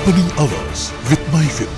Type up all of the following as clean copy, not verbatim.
Opening Hours with MyFin.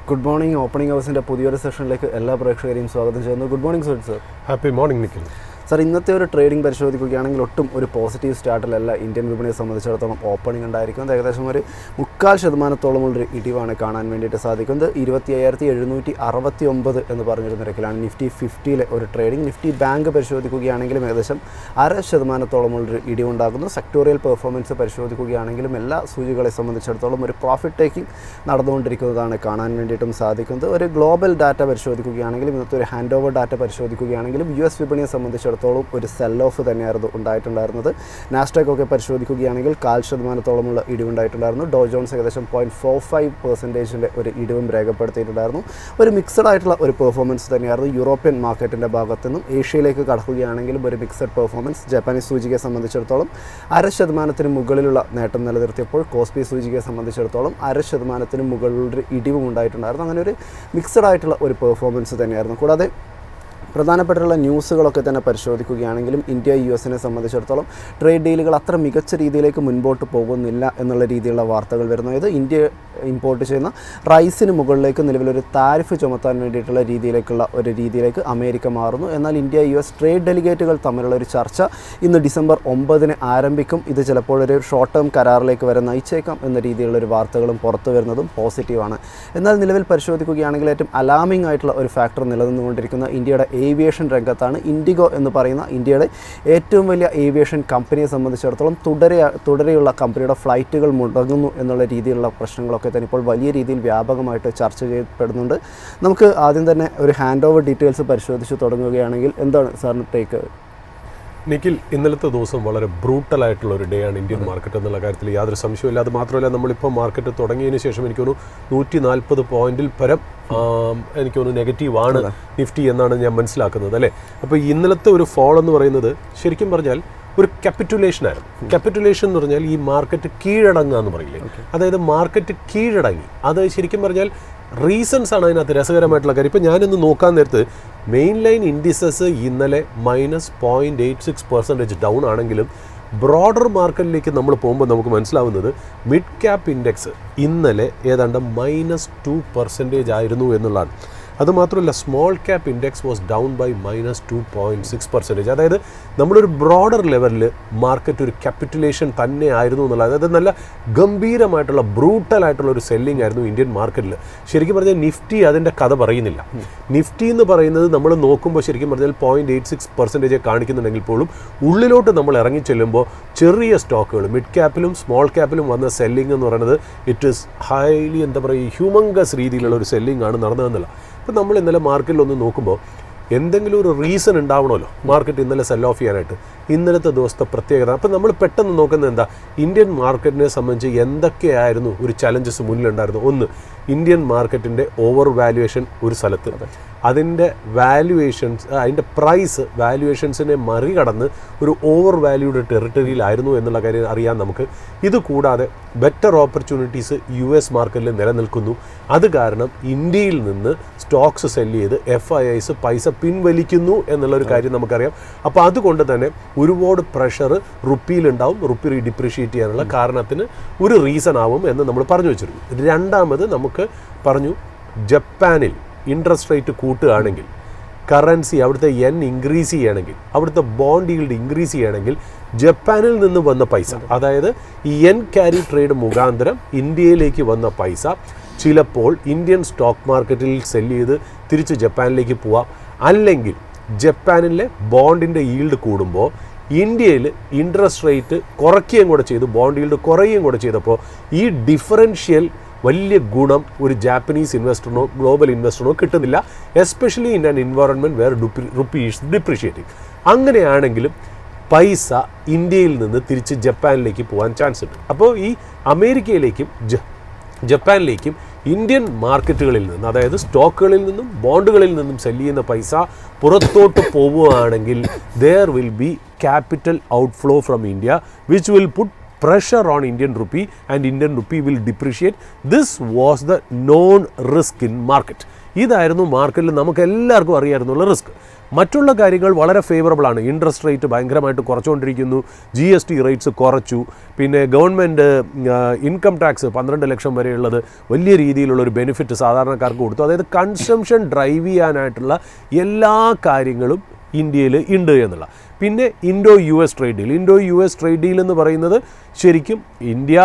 Good morning. Opening ഹവേഴ്സിൻ്റെ പുതിയൊരു സെഷനിലേക്ക് എല്ലാ പ്രേക്ഷകരെയും സ്വാഗതം ചെയ്യുന്നു. Good morning Suresh sir. Happy morning Nikhil. Sir, ഇന്നത്തെ ഒരു ട്രേഡിംഗ് പരിശോധിക്കുകയാണെങ്കിൽ ഒട്ടും ഒരു പോസിറ്റീവ് സ്റ്റാർട്ടിലല്ല ഇന്ത്യൻ വിപണിയെ സംബന്ധിച്ചിടത്തോളം ഓപ്പണിംഗ് ഉണ്ടായിരിക്കുന്നത്. ഏകദേശം ഒരു 0.25% ഇടിവാണ് കാണാൻ വേണ്ടിയിട്ട് സാധിക്കുന്നത്. 25,769 എന്ന് പറഞ്ഞൊരു നിരക്കിലാണ് നിഫ്റ്റി 50-ലെ ഒരു ട്രേഡിംഗ്. നിഫ്റ്റി ബാങ്ക് പരിശോധിക്കുകയാണെങ്കിലും ഏകദേശം 0.5% ഇടിവുണ്ടാകുന്നു. സെക്ടോറിയൽ പെർഫോമൻസ് പരിശോധിക്കുകയാണെങ്കിലും എല്ലാ സൂചികളെ സംബന്ധിച്ചിടത്തോളം ഒരു പ്രോഫിറ്റ് ടേക്കിംഗ് നടന്നുകൊണ്ടിരിക്കുന്നതാണ് കാണാൻ വേണ്ടിയിട്ടും സാധിക്കുന്നത്. ഒരു ഗ്ലോബൽ ഡാറ്റ പരിശോധിക്കുകയാണെങ്കിലും ഇന്നത്തെ ഒരു ഹാൻഡ് ഓവർ ഡാറ്റ പരിശോധിക്കുകയാണെങ്കിലും US വിപണിയെ സംബന്ധിച്ചിടത്തോളം ഒരു സെൽ ഓഫ് തന്നെയായിരുന്നു ഉണ്ടായിട്ടുണ്ടായിരുന്നത്. നാസ്ഡാക്ക് ഒക്കെ പരിശോധിക്കുകയാണെങ്കിൽ 0.5%-ഓളമുള്ള ഇടിവുണ്ടായിട്ടുണ്ടായിരുന്നു. ഡോ ജോൺസ് ഏകദേശം 0.45% ഒരു ഇടിവും രേഖപ്പെടുത്തിയിട്ടുണ്ടായിരുന്നു. ഒരു മിക്സഡ് ആയിട്ടുള്ള ഒരു പെർഫോമൻസ് തന്നെയായിരുന്നു യൂറോപ്യൻ മാർക്കറ്റിൻ്റെ ഭാഗത്തു നിന്നും. ഏഷ്യയിലേക്ക് കടക്കുകയാണെങ്കിലും ഒരു മിക്സഡ് പെർഫോമൻസ്. ജപ്പാനീസ് സൂചികയെ സംബന്ധിച്ചിടത്തോളം 0.5% മുകളിലുള്ള നേട്ടം നിലനിർത്തിയപ്പോൾ കോസ്പി സൂചികയെ സംബന്ധിച്ചിടത്തോളം 0.5% മുകളിലൊരു ഇടിവും ഉണ്ടായിട്ടുണ്ടായിരുന്നു. അങ്ങനെ ഒരു മിക്സഡ് ആയിട്ടുള്ള ഒരു പെർഫോമൻസ് തന്നെയായിരുന്നു. കൂടാതെ പ്രധാനപ്പെട്ടുള്ള ന്യൂസുകളൊക്കെ തന്നെ പരിശോധിക്കുകയാണെങ്കിലും ഇന്ത്യ US-നെ സംബന്ധിച്ചിടത്തോളം ട്രേഡ് ഡീലുകൾ അത്ര മികച്ച രീതിയിലേക്ക് മുൻപോട്ട് പോകുന്നില്ല എന്നുള്ള രീതിയിലുള്ള വാർത്തകൾ വരുന്നു. ഇത് ഇന്ത്യ ഇമ്പോർട്ട് ചെയ്യുന്ന റൈസിന് മുകളിലേക്ക് നിലവിലൊരു താരിഫ് ചുമത്താൻ വേണ്ടിയിട്ടുള്ള രീതിയിലേക്ക് അമേരിക്ക മാറുന്നു. എന്നാൽ ഇന്ത്യ US ട്രേഡ് ഡെലിഗേറ്റുകൾ തമ്മിലുള്ള ഒരു ചർച്ച ഇന്ന് ഡിസംബർ 9 ആരംഭിക്കും. ഇത് ചിലപ്പോൾ ഒരു ഷോർട്ട് ടേം കരാറിലേക്ക് വരെ നയിച്ചേക്കാം എന്ന രീതിയിലുള്ളൊരു വാർത്തകളും പുറത്തു വരുന്നതും പോസിറ്റീവാണ്. എന്നാൽ നിലവിൽ പരിശോധിക്കുകയാണെങ്കിൽ ഏറ്റവും അലാമിംഗ് ആയിട്ടുള്ള ഒരു ഫാക്ടർ നിലനിന്നുകൊണ്ടിരിക്കുന്ന ഇന്ത്യയുടെ ഏവിയേഷൻ രംഗത്താണ്. ഇൻഡിഗോ എന്ന് പറയുന്ന ഇന്ത്യയുടെ ഏറ്റവും വലിയ ഏവിയേഷൻ കമ്പനിയെ സംബന്ധിച്ചിടത്തോളം തുടരെയുള്ള കമ്പനിയുടെ ഫ്ലൈറ്റുകൾ മുടങ്ങുന്നു എന്നുള്ള രീതിയിലുള്ള പ്രശ്നങ്ങളൊക്കെ തന്നെ ഇപ്പോൾ വലിയ രീതിയിൽ വ്യാപകമായിട്ട് ചർച്ച ചെയ്യപ്പെടുന്നുണ്ട്. നമുക്ക് ആദ്യം തന്നെ ഒരു ഹാൻഡ് ഓവർ ഡീറ്റെയിൽസ് പരിശോധിച്ച് തുടങ്ങുകയാണെങ്കിൽ എന്താണ് സാറിന് ടേക്ക്? നിഖിൽ, ഇന്നലത്തെ ദിവസം വളരെ ബ്രൂട്ടലായിട്ടുള്ള ഒരു ഡേ ആണ് ഇന്ത്യൻ മാർക്കറ്റ് എന്നുള്ള കാര്യത്തിൽ യാതൊരു സംശയമില്ല. അത് മാത്രമല്ല, നമ്മളിപ്പോൾ മാർക്കറ്റ് തുടങ്ങിയതിന് ശേഷം എനിക്ക് തോന്നുന്നു 140 പോയിന്റിൽ പരം എനിക്ക് തോന്നുന്നു നെഗറ്റീവാണ് നിഫ്റ്റി എന്നാണ് ഞാൻ മനസ്സിലാക്കുന്നത്, അല്ലേ? അപ്പോൾ ഇന്നലത്തെ ഒരു ഫോൾ എന്ന് പറയുന്നത് ശരിക്കും പറഞ്ഞാൽ ഒരു ക്യാപിറ്റുലേഷൻ ആയിരുന്നു. ക്യാപിറ്റുലേഷൻ എന്ന് പറഞ്ഞാൽ ഈ മാർക്കറ്റ് കീഴടങ്ങുക എന്ന് പറയില്ലേ, അതായത് മാർക്കറ്റ് കീഴടങ്ങി. അത് ശരിക്കും പറഞ്ഞാൽ റീസൺസ് ആണ് അതിനകത്ത് രസകരമായിട്ടുള്ള കാര്യം. ഇപ്പോൾ ഞാനിന്ന് നോക്കാൻ നേരത്ത് മെയിൻ ലൈൻ ഇൻഡിസസ് ഇന്നലെ -0.86% ഡൗൺ ആണെങ്കിലും ബ്രോഡർ മാർക്കറ്റിലേക്ക് നമ്മൾ പോകുമ്പോൾ നമുക്ക് മനസ്സിലാവുന്നത് മിഡ് ക്യാപ്പ് ഇൻഡെക്സ് ഇന്നലെ ഏതാണ്ട് -2% ആയിരുന്നു എന്നുള്ളതാണ്. അതുമാത്രമല്ല, small cap index was down by -2.6%. അതായത് നമ്മളൊരു ബ്രോഡർ ലെവലിൽ മാർക്കറ്റ് ഒരു ക്യാപിറ്റുലേഷൻ തന്നെ ആയിരുന്നു എന്നുള്ളത്. അതായത് നല്ല ഗംഭീരമായിട്ടുള്ള ബ്രൂട്ടലായിട്ടുള്ള ഒരു സെല്ലിംഗ് ആയിരുന്നു ഇന്ത്യൻ മാർക്കറ്റിൽ. ശരിക്കും പറഞ്ഞാൽ നിഫ്റ്റി അതിൻ്റെ കഥ പറയുന്നില്ല. നിഫ്റ്റി എന്ന് പറയുന്നത് നമ്മൾ നോക്കുമ്പോൾ ശരിക്കും പറഞ്ഞാൽ 0.86% കാണിക്കുന്നുണ്ടെങ്കിൽ പോലും ഉള്ളിലോട്ട് നമ്മൾ ഇറങ്ങി ചെല്ലുമ്പോൾ ചെറിയ സ്റ്റോക്കുകൾ മിഡ് ക്യാപ്പിലും സ്മോൾ ക്യാപ്പിലും വന്ന സെല്ലിംഗ് എന്ന് പറയുന്നത് ഇറ്റ് ഈസ് ഹൈലി ഹ്യൂമങ്കസ് രീതിയിലുള്ള ഒരു സെല്ലിംഗ് ആണ് നടന്നതെന്നുള്ള. ഇപ്പോൾ നമ്മൾ ഇന്നലെ മാർക്കറ്റിൽ ഒന്ന് നോക്കുമ്പോൾ എന്തെങ്കിലും ഒരു റീസൺ ഉണ്ടാവണമല്ലോ മാർക്കറ്റ് ഇന്നലെ സെൽ ഓഫ് ചെയ്യാനായിട്ട്. ഇന്നലത്തെ ദിവസത്തെ പ്രത്യേകത അപ്പോൾ നമ്മൾ പെട്ടെന്ന് നോക്കുന്നത് എന്താ, ഇന്ത്യൻ മാർക്കറ്റിനെ സംബന്ധിച്ച് എന്തൊക്കെയായിരുന്നു ഒരു ചലഞ്ചസ് മുന്നിലുണ്ടായിരുന്നു. ഒന്ന്, ഇന്ത്യൻ മാർക്കറ്റിൻ്റെ ഓവർ വാല്യുവേഷൻ ഒരു സ്ഥലത്ത്, അതിൻ്റെ വാല്യുവേഷൻസ് അതിൻ്റെ പ്രൈസ് വാല്യുവേഷൻസിനെ മറികടന്ന് ഒരു ഓവർ വാല്യൂഡ് ടെറിട്ടറിയിലായിരുന്നു എന്നുള്ള കാര്യം അറിയാൻ നമുക്ക്. ഇത് കൂടാതെ ബെറ്റർ ഓപ്പർച്യൂണിറ്റീസ് US മാർക്കറ്റിൽ നിലനിൽക്കുന്നു. അത് കാരണം ഇന്ത്യയിൽ നിന്ന് സ്റ്റോക്സ് സെല്ല് ചെയ്ത് FIIs പൈസ പിൻവലിക്കുന്നു എന്നുള്ളൊരു കാര്യം നമുക്കറിയാം. അപ്പോൾ അതുകൊണ്ട് തന്നെ ഒരുപാട് പ്രഷർ റുപ്പിയിലുണ്ടാവും. റുപ്പി ഡിപ്രീഷിയേറ്റ് ചെയ്യാനുള്ള കാരണത്തിന് ഒരു റീസൺ ആവും എന്ന് നമ്മൾ പറഞ്ഞു വെച്ചിരുന്നു. രണ്ടാമത് നമുക്ക് പറഞ്ഞു, ജപ്പാനിൽ ഇൻട്രസ്റ്റ് റേറ്റ് കൂട്ടുകയാണെങ്കിൽ, കറൻസി അവിടുത്തെ yen ഇൻക്രീസ് ചെയ്യുകയാണെങ്കിൽ, അവിടുത്തെ ബോണ്ട് ഈൽഡ് ഇൻക്രീസ് ചെയ്യുകയാണെങ്കിൽ ജപ്പാനിൽ നിന്ന് വന്ന പൈസ, അതായത് yen ക്യാരി ട്രേഡ് മുഖാന്തരം ഇന്ത്യയിലേക്ക് വന്ന പൈസ ചിലപ്പോൾ ഇന്ത്യൻ സ്റ്റോക്ക് മാർക്കറ്റിൽ സെല്ല് ചെയ്ത് തിരിച്ച് ജപ്പാനിലേക്ക് പോവാം. അല്ലെങ്കിൽ ജപ്പാനിലെ ബോണ്ടിൻ്റെ ഈൽഡ് കൂടുമ്പോൾ ഇന്ത്യയിൽ ഇൻട്രസ്റ്റ് റേറ്റ് കുറയ്ക്കുകയും കൂടെ ചെയ്തു, ബോണ്ട് ഈൽഡ് കുറയുകയും കൂടെ ചെയ്തപ്പോൾ ഈ ഡിഫറൻഷ്യൽ വലിയ ഗുണം ഒരു ജാപ്പനീസ് ഇൻവെസ്റ്ററിനോ ഗ്ലോബൽ ഇൻവെസ്റ്ററിനോ കിട്ടുന്നില്ല, especially in an environment where rupee is depreciating. അങ്ങനെയാണെങ്കിലും പൈസ ഇന്ത്യയിൽ നിന്ന് തിരിച്ച് ജപ്പാനിലേക്ക് പോകാൻ ചാൻസ് ഉണ്ട്. അപ്പോൾ ഈ അമേരിക്കയിലേക്കും ജപ്പാനിലേക്കും ഇന്ത്യൻ മാർക്കറ്റുകളിൽ നിന്ന്, അതായത് സ്റ്റോക്കുകളിൽ നിന്നും ബോണ്ടുകളിൽ നിന്നും സെല്ല് ചെയ്യുന്ന പൈസ പുറത്തോട്ട് പോവുകയാണെങ്കിൽ there will be capital outflow from India which will put pressure on Indian rupee and Indian rupee will depreciate. This was the known risk in market. ഇതായിരുന്നു മാർക്കറ്റിൽ നമുക്ക് എല്ലാവർക്കും അറിയാമായിരുന്നുള്ള റിസ്ക്. മറ്റുള്ള കാര്യങ്ങൾ വളരെ ഫേവറബിൾ ആണ്. ഇൻട്രസ്റ്റ് റേറ്റ് ഭയങ്കരമായിട്ട് കുറച്ചുകൊണ്ടിരിക്കുന്നു, GST റേറ്റ്സ് കുറച്ചു, പിന്നെ ഗവൺമെൻറ് ഇൻകം ടാക്സ് 12 ലക്ഷം വരെയുള്ളത് വലിയ രീതിയിലുള്ള ഒരു ബെനിഫിറ്റ് സാധാരണക്കാർക്ക് കൊടുത്തു. അതായത് കൺസംഷൻ ഡ്രൈവ് ചെയ്യാനായിട്ടുള്ള എല്ലാ കാര്യങ്ങളും ഇന്ത്യയിൽ ഉണ്ട് എന്നുള്ള. പിന്നെ US ട്രേഡ് ഡീൽ എന്ന് പറയുന്നത് ശരിക്കും ഇന്ത്യ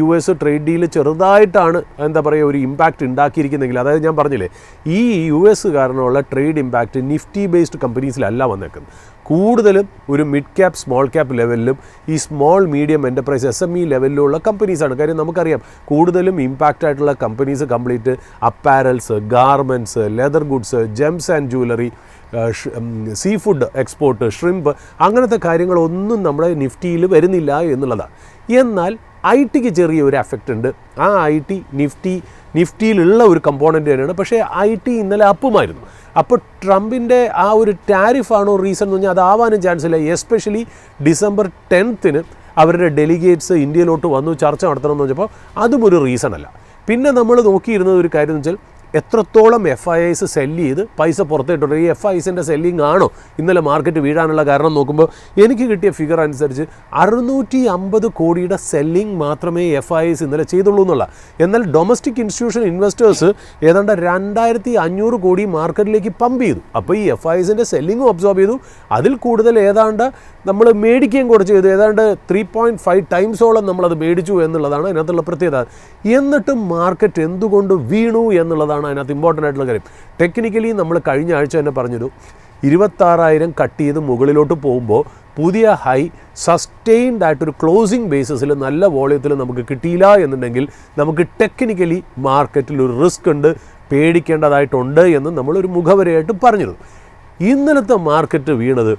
US ട്രേഡ് ഡീൽ ചെറുതായിട്ടാണ് എന്താ പറയുക ഒരു ഇമ്പാക്റ്റ് ഉണ്ടാക്കിയിരിക്കുന്നെങ്കിൽ, അതായത് ഞാൻ പറഞ്ഞില്ലേ ഈ US കാരണമുള്ള ട്രേഡ് ഇമ്പാക്റ്റ് നിഫ്റ്റി ബേസ്ഡ് കമ്പനീസിലല്ല വന്നേക്കുന്നത്. കൂടുതലും ഒരു മിഡ് ക്യാപ്പ് സ്മോൾ ക്യാപ്പ് ലെവലിലും ഈ സ്മോൾ മീഡിയം എൻ്റർപ്രൈസ് SME ലെവലിലുള്ള കമ്പനീസാണ്. കാര്യം നമുക്കറിയാം കൂടുതലും ഇമ്പാക്റ്റ് ആയിട്ടുള്ള companies complete apparels, garments, leather goods, Gems and jewellery, sea food export, shrimp, അങ്ങനത്തെ കാര്യങ്ങളൊന്നും നമ്മുടെ നിഫ്റ്റിയിൽ വരുന്നില്ല എന്നുള്ളതാണ്. എന്നാൽ IT ചെറിയ ഒരു എഫക്റ്റ് ഉണ്ട്. ആ IT നിഫ്റ്റിയിലുള്ള ഒരു കമ്പോണൻ്റ് തന്നെയാണ്. പക്ഷേ IT ഇന്നലെ അപ്പുമായിരുന്നു. അപ്പോൾ ട്രംപിൻ്റെ ആ ഒരു ടാരിഫാണോ റീസൺ എന്ന് പറഞ്ഞാൽ അതാവാനും ചാൻസ് ഇല്ല. എസ്പെഷ്യലി December 10th അവരുടെ ഡെലിഗേറ്റ്സ് ഇന്ത്യയിലോട്ട് വന്നു ചർച്ച നടത്തണമെന്ന് വെച്ചപ്പോൾ അതും ഒരു റീസൺ അല്ല. പിന്നെ നമ്മൾ നോക്കിയിരുന്നത് ഒരു കാര്യം എന്ന് വെച്ചാൽ എത്രത്തോളം FIIs സെല്ല് ചെയ്ത് പൈസ പുറത്തേട്ടുണ്ട്. ഈ FIIസിൻ്റെ സെല്ലിംഗ് ആണോ ഇന്നലെ മാർക്കറ്റ് വീഴാനുള്ള കാരണം നോക്കുമ്പോൾ എനിക്ക് കിട്ടിയ ഫിഗർ അനുസരിച്ച് 650 കോടിയുടെ സെല്ലിംഗ് മാത്രമേ FIIs ഇന്നലെ ചെയ്തുള്ളൂ എന്നുള്ള. എന്നാൽ ഡൊമസ്റ്റിക് ഇൻസ്റ്റിറ്റ്യൂഷൻ ഇൻവെസ്റ്റേഴ്സ് ഏതാണ്ട് 2500 കോടി മാർക്കറ്റിലേക്ക് പമ്പ് ചെയ്തു. അപ്പോൾ ഈ FIIസിൻ്റെ സെല്ലിങ്ങും അബ്സോർബ് ചെയ്തു. അതിൽ കൂടുതൽ ഏതാണ്ട് നമ്മൾ മേടിക്കുകയും കൂടെ ചെയ്തു. ഏതാണ്ട് 3.5 ടൈംസോളം നമ്മളത് മേടിച്ചു എന്നുള്ളതാണ് അതിനകത്തുള്ള പ്രത്യേകത. എന്നിട്ടും മാർക്കറ്റ് എന്തുകൊണ്ട് വീണു എന്നുള്ളതാണ് അതിനകത്ത് ഇമ്പോർട്ടൻ്റ് ആയിട്ടുള്ള കാര്യം. ടെക്നിക്കലി നമ്മൾ കഴിഞ്ഞ ആഴ്ച തന്നെ പറഞ്ഞത് 26,000 കട്ട് ചെയ്ത് മുകളിലോട്ട് പോകുമ്പോൾ പുതിയ ഹൈ സസ്റ്റെയിൻഡ് ആയിട്ടൊരു ക്ലോസിംഗ് ബേസിസിൽ നല്ല വോളിയത്തിൽ നമുക്ക് കിട്ടിയില്ല എന്നുണ്ടെങ്കിൽ നമുക്ക് ടെക്നിക്കലി മാർക്കറ്റിൽ ഒരു റിസ്ക് ഉണ്ട്, പേടിക്കേണ്ടതായിട്ടുണ്ട് എന്ന് നമ്മളൊരു മുഖവരയായിട്ട് പറഞ്ഞിരുന്നു. ഇന്നലത്തെ മാർക്കറ്റ് വീണത്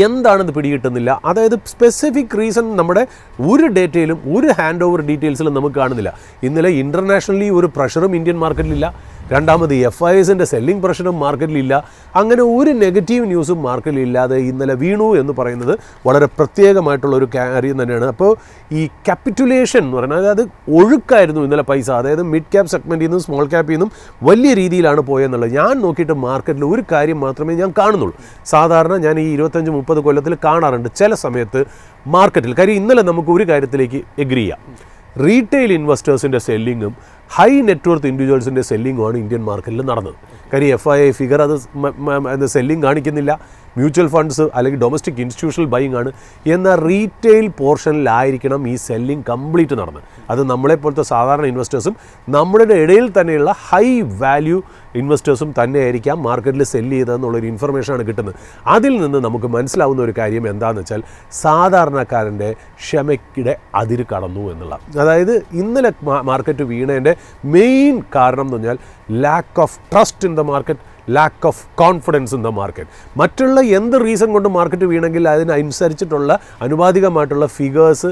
എന്താണെന്ന് പിടികിട്ടുന്നില്ല. അതായത് സ്പെസിഫിക് റീസൺ നമ്മുടെ ഒരു ഡേറ്റയിലും ഒരു ഹാൻഡ് ഓവർ ഡീറ്റെയിൽസിലും നമുക്ക് കാണുന്നില്ല. ഇന്നലെ ഇൻ്റർനാഷണലി ഒരു പ്രഷറും ഇന്ത്യൻ മാർക്കറ്റിലില്ല. രണ്ടാമത് FIIസിൻ്റെ സെല്ലിംഗ് പ്രഷറും മാർക്കറ്റിലില്ല. അങ്ങനെ ഒരു നെഗറ്റീവ് ന്യൂസും മാർക്കറ്റിലില്ലാതെ ഇന്നലെ വീണു എന്ന് പറയുന്നത് വളരെ പ്രത്യേകമായിട്ടുള്ളൊരു കാര്യം തന്നെയാണ്. അപ്പോൾ ഈ ക്യാപിറ്റുലേഷൻ എന്ന് പറയുന്നത് അതായത് ഒഴുക്കായിരുന്നു ഇന്നലെ പൈസ. അതായത് മിഡ് ക്യാപ് സെഗ്മെൻറ്റിൽ നിന്നും സ്മോൾ ക്യാപ്പിൽ നിന്നും വലിയ രീതിയിലാണ് പോയെന്നുള്ളത്. ഞാൻ നോക്കിയിട്ട് മാർക്കറ്റിൽ ഒരു കാര്യം മാത്രമേ ഞാൻ കാണുന്നുള്ളൂ. സാധാരണ ഞാൻ ഈ 25-30 കൊല്ലത്തിൽ കാണാറുണ്ട് ചില സമയത്ത് മാർക്കറ്റിൽ. കാര്യം ഇന്നലെ നമുക്ക് ഒരു കാര്യത്തിലേക്ക് എഗ്രി ചെയ്യാം. റീറ്റെയിൽ ഇൻവെസ്റ്റേഴ്സിൻ്റെ സെല്ലിങ്ങും ഹൈ നെറ്റ്വർത്ത് ഇൻഡിവിജ്വൽസിൻ്റെ സെല്ലിങ്ങുമാണ് ഇന്ത്യൻ മാർക്കറ്റിൽ നടന്നത്. കാര്യം FII ഫിഗർ അത് സെല്ലിംഗ് കാണിക്കുന്നില്ല. മ്യൂച്വൽ ഫണ്ട്സ് അല്ലെങ്കിൽ ഡൊമസ്റ്റിക് ഇൻസ്റ്റിറ്റ്യൂഷണൽ ബൈയിങ് ആണ്. എന്നാൽ റീറ്റെയിൽ പോർഷനിലായിരിക്കണം ഈ സെല്ലിംഗ് കംപ്ലീറ്റ് നടന്നത്. അത് നമ്മളെപ്പോലത്തെ സാധാരണ ഇൻവെസ്റ്റേഴ്സും നമ്മുടെ ഇടയിൽ തന്നെയുള്ള ഹൈ വാല്യൂ ഇൻവെസ്റ്റേഴ്സും തന്നെ ആയിരിക്കാം മാർക്കറ്റിൽ സെല്ല് ചെയ്തതെന്നുള്ളൊരു ഇൻഫർമേഷനാണ് കിട്ടുന്നത്. അതിൽ നിന്ന് നമുക്ക് മനസ്സിലാവുന്ന ഒരു കാര്യം എന്താണെന്ന് വെച്ചാൽ സാധാരണക്കാരൻ്റെ ക്ഷമയ്ക്കിടെ അതിര് കടന്നു എന്നുള്ള. അതായത് ഇന്നലെ മാർക്കറ്റ് വീണതിൻ്റെ മെയിൻ കാരണം എന്ന് പറഞ്ഞാൽ lakh of trust in the market, lakh of confidence in the market. മറ്റുള്ള എന്ത് റീസൺ കൊണ്ട് മാർക്കറ്റ് വീണെങ്കിൽ അതിനനുസരിച്ചിട്ടുള്ള അനുപാതികമായിട്ടുള്ള ഫിഗേഴ്സ്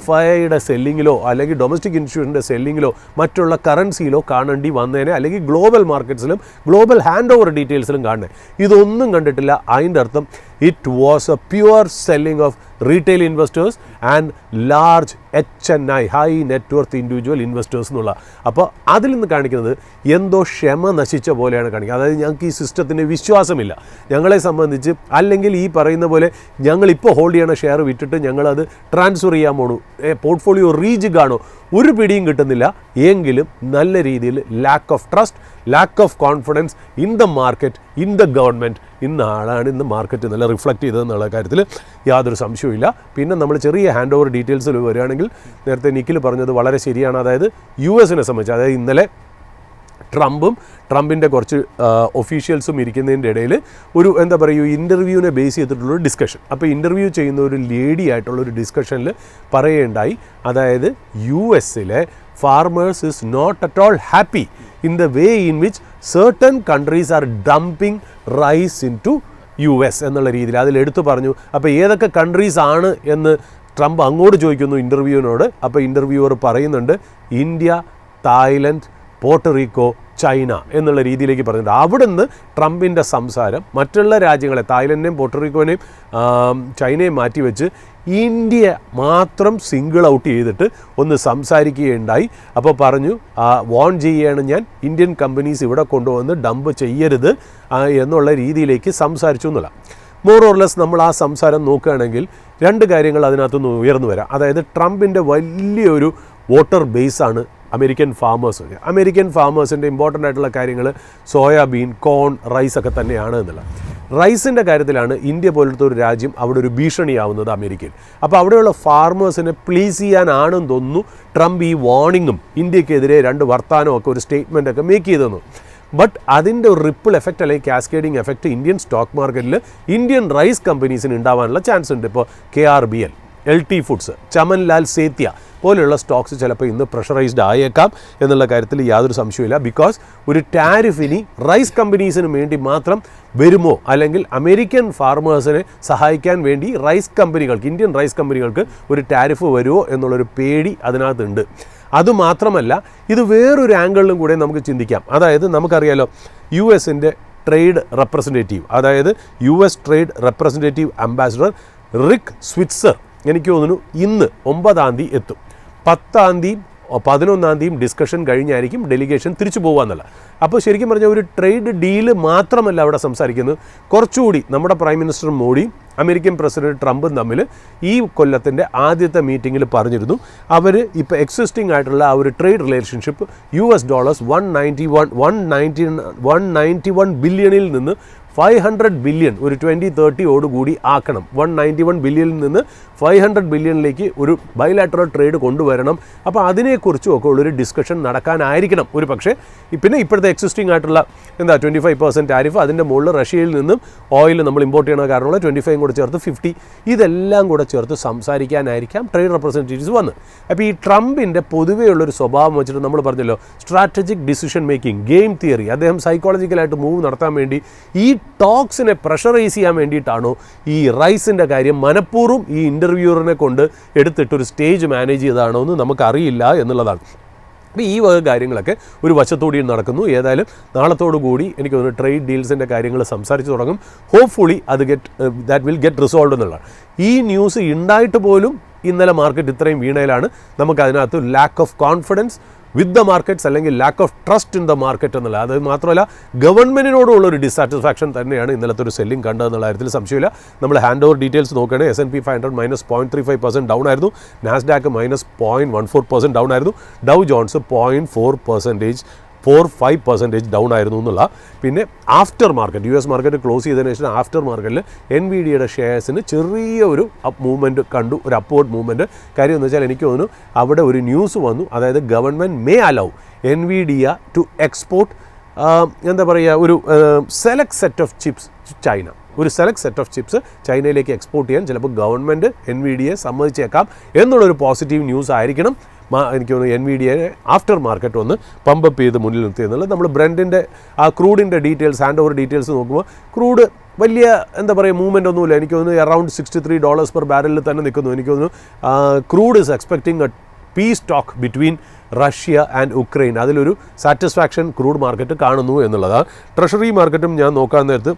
FIIയുടെ സെല്ലിങ്ങിലോ അല്ലെങ്കിൽ ഡൊമസ്റ്റിക് ഇൻസ്റ്റിറ്റ്യൂഷൻ്റെ സെല്ലിങ്ങിലോ മറ്റുള്ള കറൻസിയിലോ കാണേണ്ടി വന്നേനെ, അല്ലെങ്കിൽ ഗ്ലോബൽ മാർക്കറ്റ്സിലും ഗ്ലോബൽ ഹാൻഡ് ഓവർ ഡീറ്റെയിൽസിലും കാണണേ. ഇതൊന്നും കണ്ടിട്ടില്ല. അതിൻ്റെ അർത്ഥം it was A pure selling of retail investors and large HNI high net worth individual investors എന്നുള്ള. അപ്പോൾ അതിൽ നിന്ന് കാണിക്കുന്നത് എന്തോ ക്ഷമ നശിച്ച പോലെയാണ് കാണിക്കുന്നത്. അതായത് ഞങ്ങൾക്ക് ഈ സിസ്റ്റത്തിന് വിശ്വാസമില്ല ഞങ്ങളെ സംബന്ധിച്ച്, അല്ലെങ്കിൽ ഈ പറയുന്ന പോലെ ഞങ്ങളിപ്പോൾ ഹോൾഡ് ചെയ്യണ ഷെയർ വിറ്റിട്ട് ഞങ്ങളത് ട്രാൻസ്ഫർ ചെയ്യാൻ പോണു, പോർട്ട്ഫോളിയോ റീജ് കാണോ, ഒരു പിടിയും കിട്ടുന്നില്ല. എങ്കിലും നല്ല രീതിയിൽ lack of trust, lack of confidence in the market, in the government ഇന്നാളാണ് ഇന്ന് മാർക്കറ്റ് നല്ല റിഫ്ലക്റ്റ് ചെയ്തതെന്നുള്ള കാര്യത്തിൽ യാതൊരു സംശയവുമില്ല. പിന്നെ നമ്മൾ ചെറിയ ഹാൻഡ് ഓവർ ഡീറ്റെയിൽസിൽ വരികയാണെങ്കിൽ നേരത്തെ നിഖിൽ പറഞ്ഞത് വളരെ ശരിയാണ്. അതായത് US സംബന്ധിച്ച്, അതായത് ഇന്നലെ ട്രംപിൻ്റെ കുറച്ച് ഒഫീഷ്യൽസും ഇരിക്കുന്നതിൻ്റെ ഇടയിൽ ഒരു എന്താ പറയുക ഇൻ്റർവ്യൂവിനെ ബേസ് ചെയ്തിട്ടുള്ളൊരു ഡിസ്കഷൻ. അപ്പോൾ ഇൻ്റർവ്യൂ ചെയ്യുന്ന ഒരു ലേഡി ആയിട്ടുള്ളൊരു ഡിസ്കഷനിൽ പറയുകയുണ്ടായി, അതായത് US farmers is not at all happy in the way in which certain countries are dumping rice into US എന്നുള്ള രീതിയിൽ അതിലെടുത്ത് പറഞ്ഞു. അപ്പോൾ ഏതൊക്കെ കൺട്രീസ് ആണ് എന്ന് ട്രംപ് അങ്ങോട്ട് ചോദിക്കുന്നു ഇൻ്റർവ്യൂവിനോട്. അപ്പോൾ ഇൻ്റർവ്യൂവർ പറയുന്നുണ്ട് ഇന്ത്യ, തായ്ലൻഡ്, പോർട്ടറിക്കോ, ചൈന എന്നുള്ള രീതിയിലേക്ക് പറഞ്ഞിട്ടുണ്ട്. അവിടുന്ന് ട്രംപിൻ്റെ സംസാരം മറ്റുള്ള രാജ്യങ്ങളെ തായ്ലൻഡിനെയും പോർട്ടോറിക്കോനെയും ചൈനയും മാറ്റിവെച്ച് ഇന്ത്യ മാത്രം സിംഗിൾ ഔട്ട് ചെയ്തിട്ട് ഒന്ന് സംസാരിക്കുകയുണ്ടായി. അപ്പോൾ പറഞ്ഞു വോൺ ചെയ്യുകയാണ് ഞാൻ, ഇന്ത്യൻ കമ്പനീസ് ഇവിടെ കൊണ്ടുവന്ന് ഡംപ് ചെയ്യരുത് എന്നുള്ള രീതിയിലേക്ക് സംസാരിച്ചു എന്നുള്ള. മോർ ഓർ ലെസ് നമ്മൾ ആ സംസാരം നോക്കുകയാണെങ്കിൽ രണ്ട് കാര്യങ്ങൾ അതിനകത്തുനിന്ന് ഉയർന്നു വരാം. അതായത് ട്രംപിൻ്റെ വലിയൊരു വോട്ടർ ബേസാണ് അമേരിക്കൻ ഫാമേഴ്സ്. അമേരിക്കൻ ഫാമേഴ്സിൻ്റെ ഇമ്പോർട്ടൻ്റ് ആയിട്ടുള്ള കാര്യങ്ങൾ സോയാബീൻ, കോൺ, റൈസ് ഒക്കെ തന്നെയാണ് എന്നുള്ളത്. റൈസിൻ്റെ കാര്യത്തിലാണ് ഇന്ത്യ പോലത്തെ ഒരു രാജ്യം അവിടെ ഒരു ഭീഷണിയാവുന്നത് അമേരിക്കയിൽ. അപ്പോൾ അവിടെയുള്ള ഫാർമേഴ്സിനെ പ്ലീസ് ചെയ്യാനാണെന്ന് തോന്നുന്നു ട്രംപ് ഈ വാർണിങ്ങും ഇന്ത്യക്കെതിരെ രണ്ട് വർത്താനമൊക്കെ ഒരു സ്റ്റേറ്റ്മെൻറ്റൊക്കെ മേക്ക് ചെയ്തെന്നു. ബട്ട് അതിൻ്റെ ഒരു റിപ്പിൾ എഫക്റ്റ് അല്ലെങ്കിൽ കാസ്കേഡിങ് എഫക്റ്റ് ഇന്ത്യൻ സ്റ്റോക്ക് മാർക്കറ്റിൽ ഇന്ത്യൻ റൈസ് കമ്പനീസിന് ഉണ്ടാവാനുള്ള ചാൻസ് ഉണ്ട്. ഇപ്പോൾ KRBL, LT ഫുഡ്സ്, ചമൻലാൽ സേത്യ പോലെയുള്ള സ്റ്റോക്സ് ചിലപ്പോൾ ഇന്ന് പ്രഷറൈസ്ഡ് ആയേക്കാം എന്നുള്ള കാര്യത്തിൽ യാതൊരു സംശയമില്ല. ബിക്കോസ് ഒരു ടാരിഫിനി റൈസ് കമ്പനീസിന് വേണ്ടി മാത്രം വരുമോ, അല്ലെങ്കിൽ അമേരിക്കൻ ഫാർമേഴ്സിനെ സഹായിക്കാൻ വേണ്ടി റൈസ് കമ്പനികൾക്ക്, ഇന്ത്യൻ റൈസ് കമ്പനികൾക്ക് ഒരു ടാരിഫ് വരുമോ എന്നുള്ളൊരു പേടി അതിനകത്തുണ്ട്. അതുമാത്രമല്ല, ഇത് വേറൊരു ആംഗിളിലും കൂടെ നമുക്ക് ചിന്തിക്കാം. അതായത് നമുക്കറിയാലോ US-ൻ്റെ ട്രേഡ് റെപ്രസെൻറ്റേറ്റീവ്, അതായത് US trade representative ambassador Rick Switzer എനിക്ക് തോന്നുന്നു ഇന്ന് 9-ാം തീയതി എത്തും. 10-ാം തീയതിയും 11-ാം തീയതിയും ഡിസ്കഷൻ കഴിഞ്ഞായിരിക്കും ഡെലിഗേഷൻ തിരിച്ചു പോകുക. അപ്പോൾ ശരിക്കും പറഞ്ഞാൽ ഒരു ട്രേഡ് ഡീല് മാത്രമല്ല അവിടെ സംസാരിക്കുന്നത്. കുറച്ചുകൂടി നമ്മുടെ പ്രൈം മിനിസ്റ്റർ മോഡിയും അമേരിക്കൻ പ്രസിഡന്റ് ട്രംപും തമ്മിൽ ഈ കൊല്ലത്തിൻ്റെ ആദ്യത്തെ മീറ്റിങ്ങിൽ പറഞ്ഞിരുന്നു അവർ ഇപ്പോൾ എക്സിസ്റ്റിംഗ് ആയിട്ടുള്ള ആ ഒരു ട്രേഡ് റിലേഷൻഷിപ്പ് $191 ബില്യണിൽ നിന്ന് 500 ബില്യൺ ഒരു 2030 കൂടി ആക്കണം. 191 ബില്യണിൽ നിന്ന് 500 ബില്യണിലേക്ക് ഒരു ബൈലാറ്ററൽ ട്രേഡ് കൊണ്ടുവരണം. അപ്പോൾ അതിനെക്കുറിച്ചും ഒക്കെ ഉള്ളൊരു ഡിസ്കഷൻ നടക്കാനായിരിക്കണം ഒരു പക്ഷേ. പിന്നെ ഇപ്പോഴത്തെ എക്സിസ്റ്റിംഗ് ആയിട്ടുള്ള 25% ടാരിഫ്, അതിൻ്റെ മുകളിൽ റഷ്യയിൽ നിന്നും ഓയിൽ നമ്മൾ ഇമ്പോർട്ട് ചെയ്യണ കാരണമുള്ള 25 കൂടെ ചേർത്ത് 50, ഇതെല്ലാം കൂടെ ചേർത്ത് സംസാരിക്കാനായിരിക്കാം ട്രേഡ് റെപ്രസെൻറ്റേറ്റീവ്സ് വന്ന്. അപ്പോൾ ഈ ട്രംപിൻ്റെ പൊതുവെയുള്ളൊരു സ്വഭാവം വെച്ചിട്ട് നമ്മൾ പറഞ്ഞല്ലോ strategic decision making, game theory, അദ്ദേഹം സൈക്കോളജിക്കലായിട്ട് മൂവ് നടത്താൻ വേണ്ടി ഈ ടോക്സിനെ പ്രഷറൈസ് ചെയ്യാൻ വേണ്ടിയിട്ടാണോ ഈ റൈസിൻ്റെ കാര്യം മനഃപൂർവ്വം ഈ ഇൻ്റർവ്യൂറിനെ കൊണ്ട് എടുത്തിട്ടൊരു സ്റ്റേജ് മാനേജ് ചെയ്തതാണോ എന്ന് നമുക്കറിയില്ല എന്നുള്ളതാണ്. അപ്പോൾ ഈ വക കാര്യങ്ങളൊക്കെ ഒരു വശത്തോടെ നടക്കുന്നു. ഏതായാലും നാളത്തോടു കൂടി എനിക്ക് തോന്നുന്നു ട്രേഡ് ഡീൽസിൻ്റെ കാര്യങ്ങൾ സംസാരിച്ച് തുടങ്ങും. ഹോപ്പ്ഫുള്ളി അത് ദാറ്റ് വിൽ ഗെറ്റ് റിസോൾവ് എന്നുള്ളതാണ്. ഈ ന്യൂസ് ഉണ്ടായിട്ട് പോലും ഇന്നലെ മാർക്കറ്റ് ഇത്രയും വീണയിലാണ്. നമുക്കതിനകത്ത് lack of confidence with the markets അല്ലെങ്കിൽ lack of trust in the market എന്നുള്ള, അത് മാത്രമല്ല ഗവൺമെൻറ്റിനോടുള്ളൊരു ഡിസാറ്റിസ്ഫാക്ഷൻ തന്നെയാണ് ഇന്നലത്തെ ഒരു സെല്ലിംഗ് കണ്ടതെന്നുള്ള കാര്യത്തിൽ സംശയമില്ല. നമ്മൾ ഹാൻഡ് ഓവർ ഡീറ്റെയിൽസ് നോക്കുകയാണെങ്കിൽ S&P 500 -0.35% ഡൗൺ ആയിരുന്നു, നാസ്ഡാക്ക് -0.14% ഡൗൺ ആയിരുന്നു, ഡൗ ജോൺസ് 0.45% ഡൗൺ ആയിരുന്നു എന്നുള്ള. പിന്നെ after market US market close ചെയ്തതിനു ശേഷം ആഫ്റ്റർ മാർക്കറ്റിൽ NVIDIAയുടെ ഷെയർസിന് ചെറിയ ഒരു മൂവ്മെൻറ്റ് കണ്ടു, ഒരു അപ്വേർഡ് മൂവ്മെൻറ്റ്. കാര്യം എന്ന് വെച്ചാൽ എനിക്ക് തോന്നുന്നു അവിടെ ഒരു ന്യൂസ് വന്നു, അതായത് government may allow NVIDIA to export എന്താ പറയുക ഒരു select set of chips China. ഒരു സെലക്ട് സെറ്റ് ഓഫ് ചിപ്സ് ചൈനയിലേക്ക് എക്സ്പോർട്ട് ചെയ്യാൻ ചിലപ്പോൾ ഗവൺമെൻറ് NVIDIA സമ്മതിച്ചേക്കാം എന്നുള്ളൊരു പോസിറ്റീവ് ന്യൂസ് ആയിരിക്കണം. എനിക്ക് തോന്നുന്നു NVIDIA ആഫ്റ്റർ മാർക്കറ്റ് ഒന്ന് പമ്പപ്പ് ചെയ്ത് മുന്നിൽ നിർത്തിയെന്നുള്ളത്. നമ്മൾ ബ്രെൻഡിൻ്റെ ആ ക്രൂഡിൻ്റെ ഡീറ്റെയിൽസ്, ഹാൻഡ് ഓവർ ഡീറ്റെയിൽസ് നോക്കുമ്പോൾ ക്രൂഡ് വലിയ എന്താ പറയുക മൂവ്മെൻ്റ് ഒന്നുമില്ല. എനിക്ക് തോന്നുന്നു അറൗണ്ട് $63 പെർ ബാരലിൽ തന്നെ നിൽക്കുന്നു. എനിക്ക് തോന്നുന്നു crude is expecting a peace talk between Russia and Ukraine. അതിലൊരു സാറ്റിസ്ഫാക്ഷൻ ക്രൂഡ് മാർക്കറ്റ് കാണുന്നു എന്നുള്ളതാണ്. ട്രഷറി മാർക്കറ്റും ഞാൻ നോക്കാൻ നേരത്ത്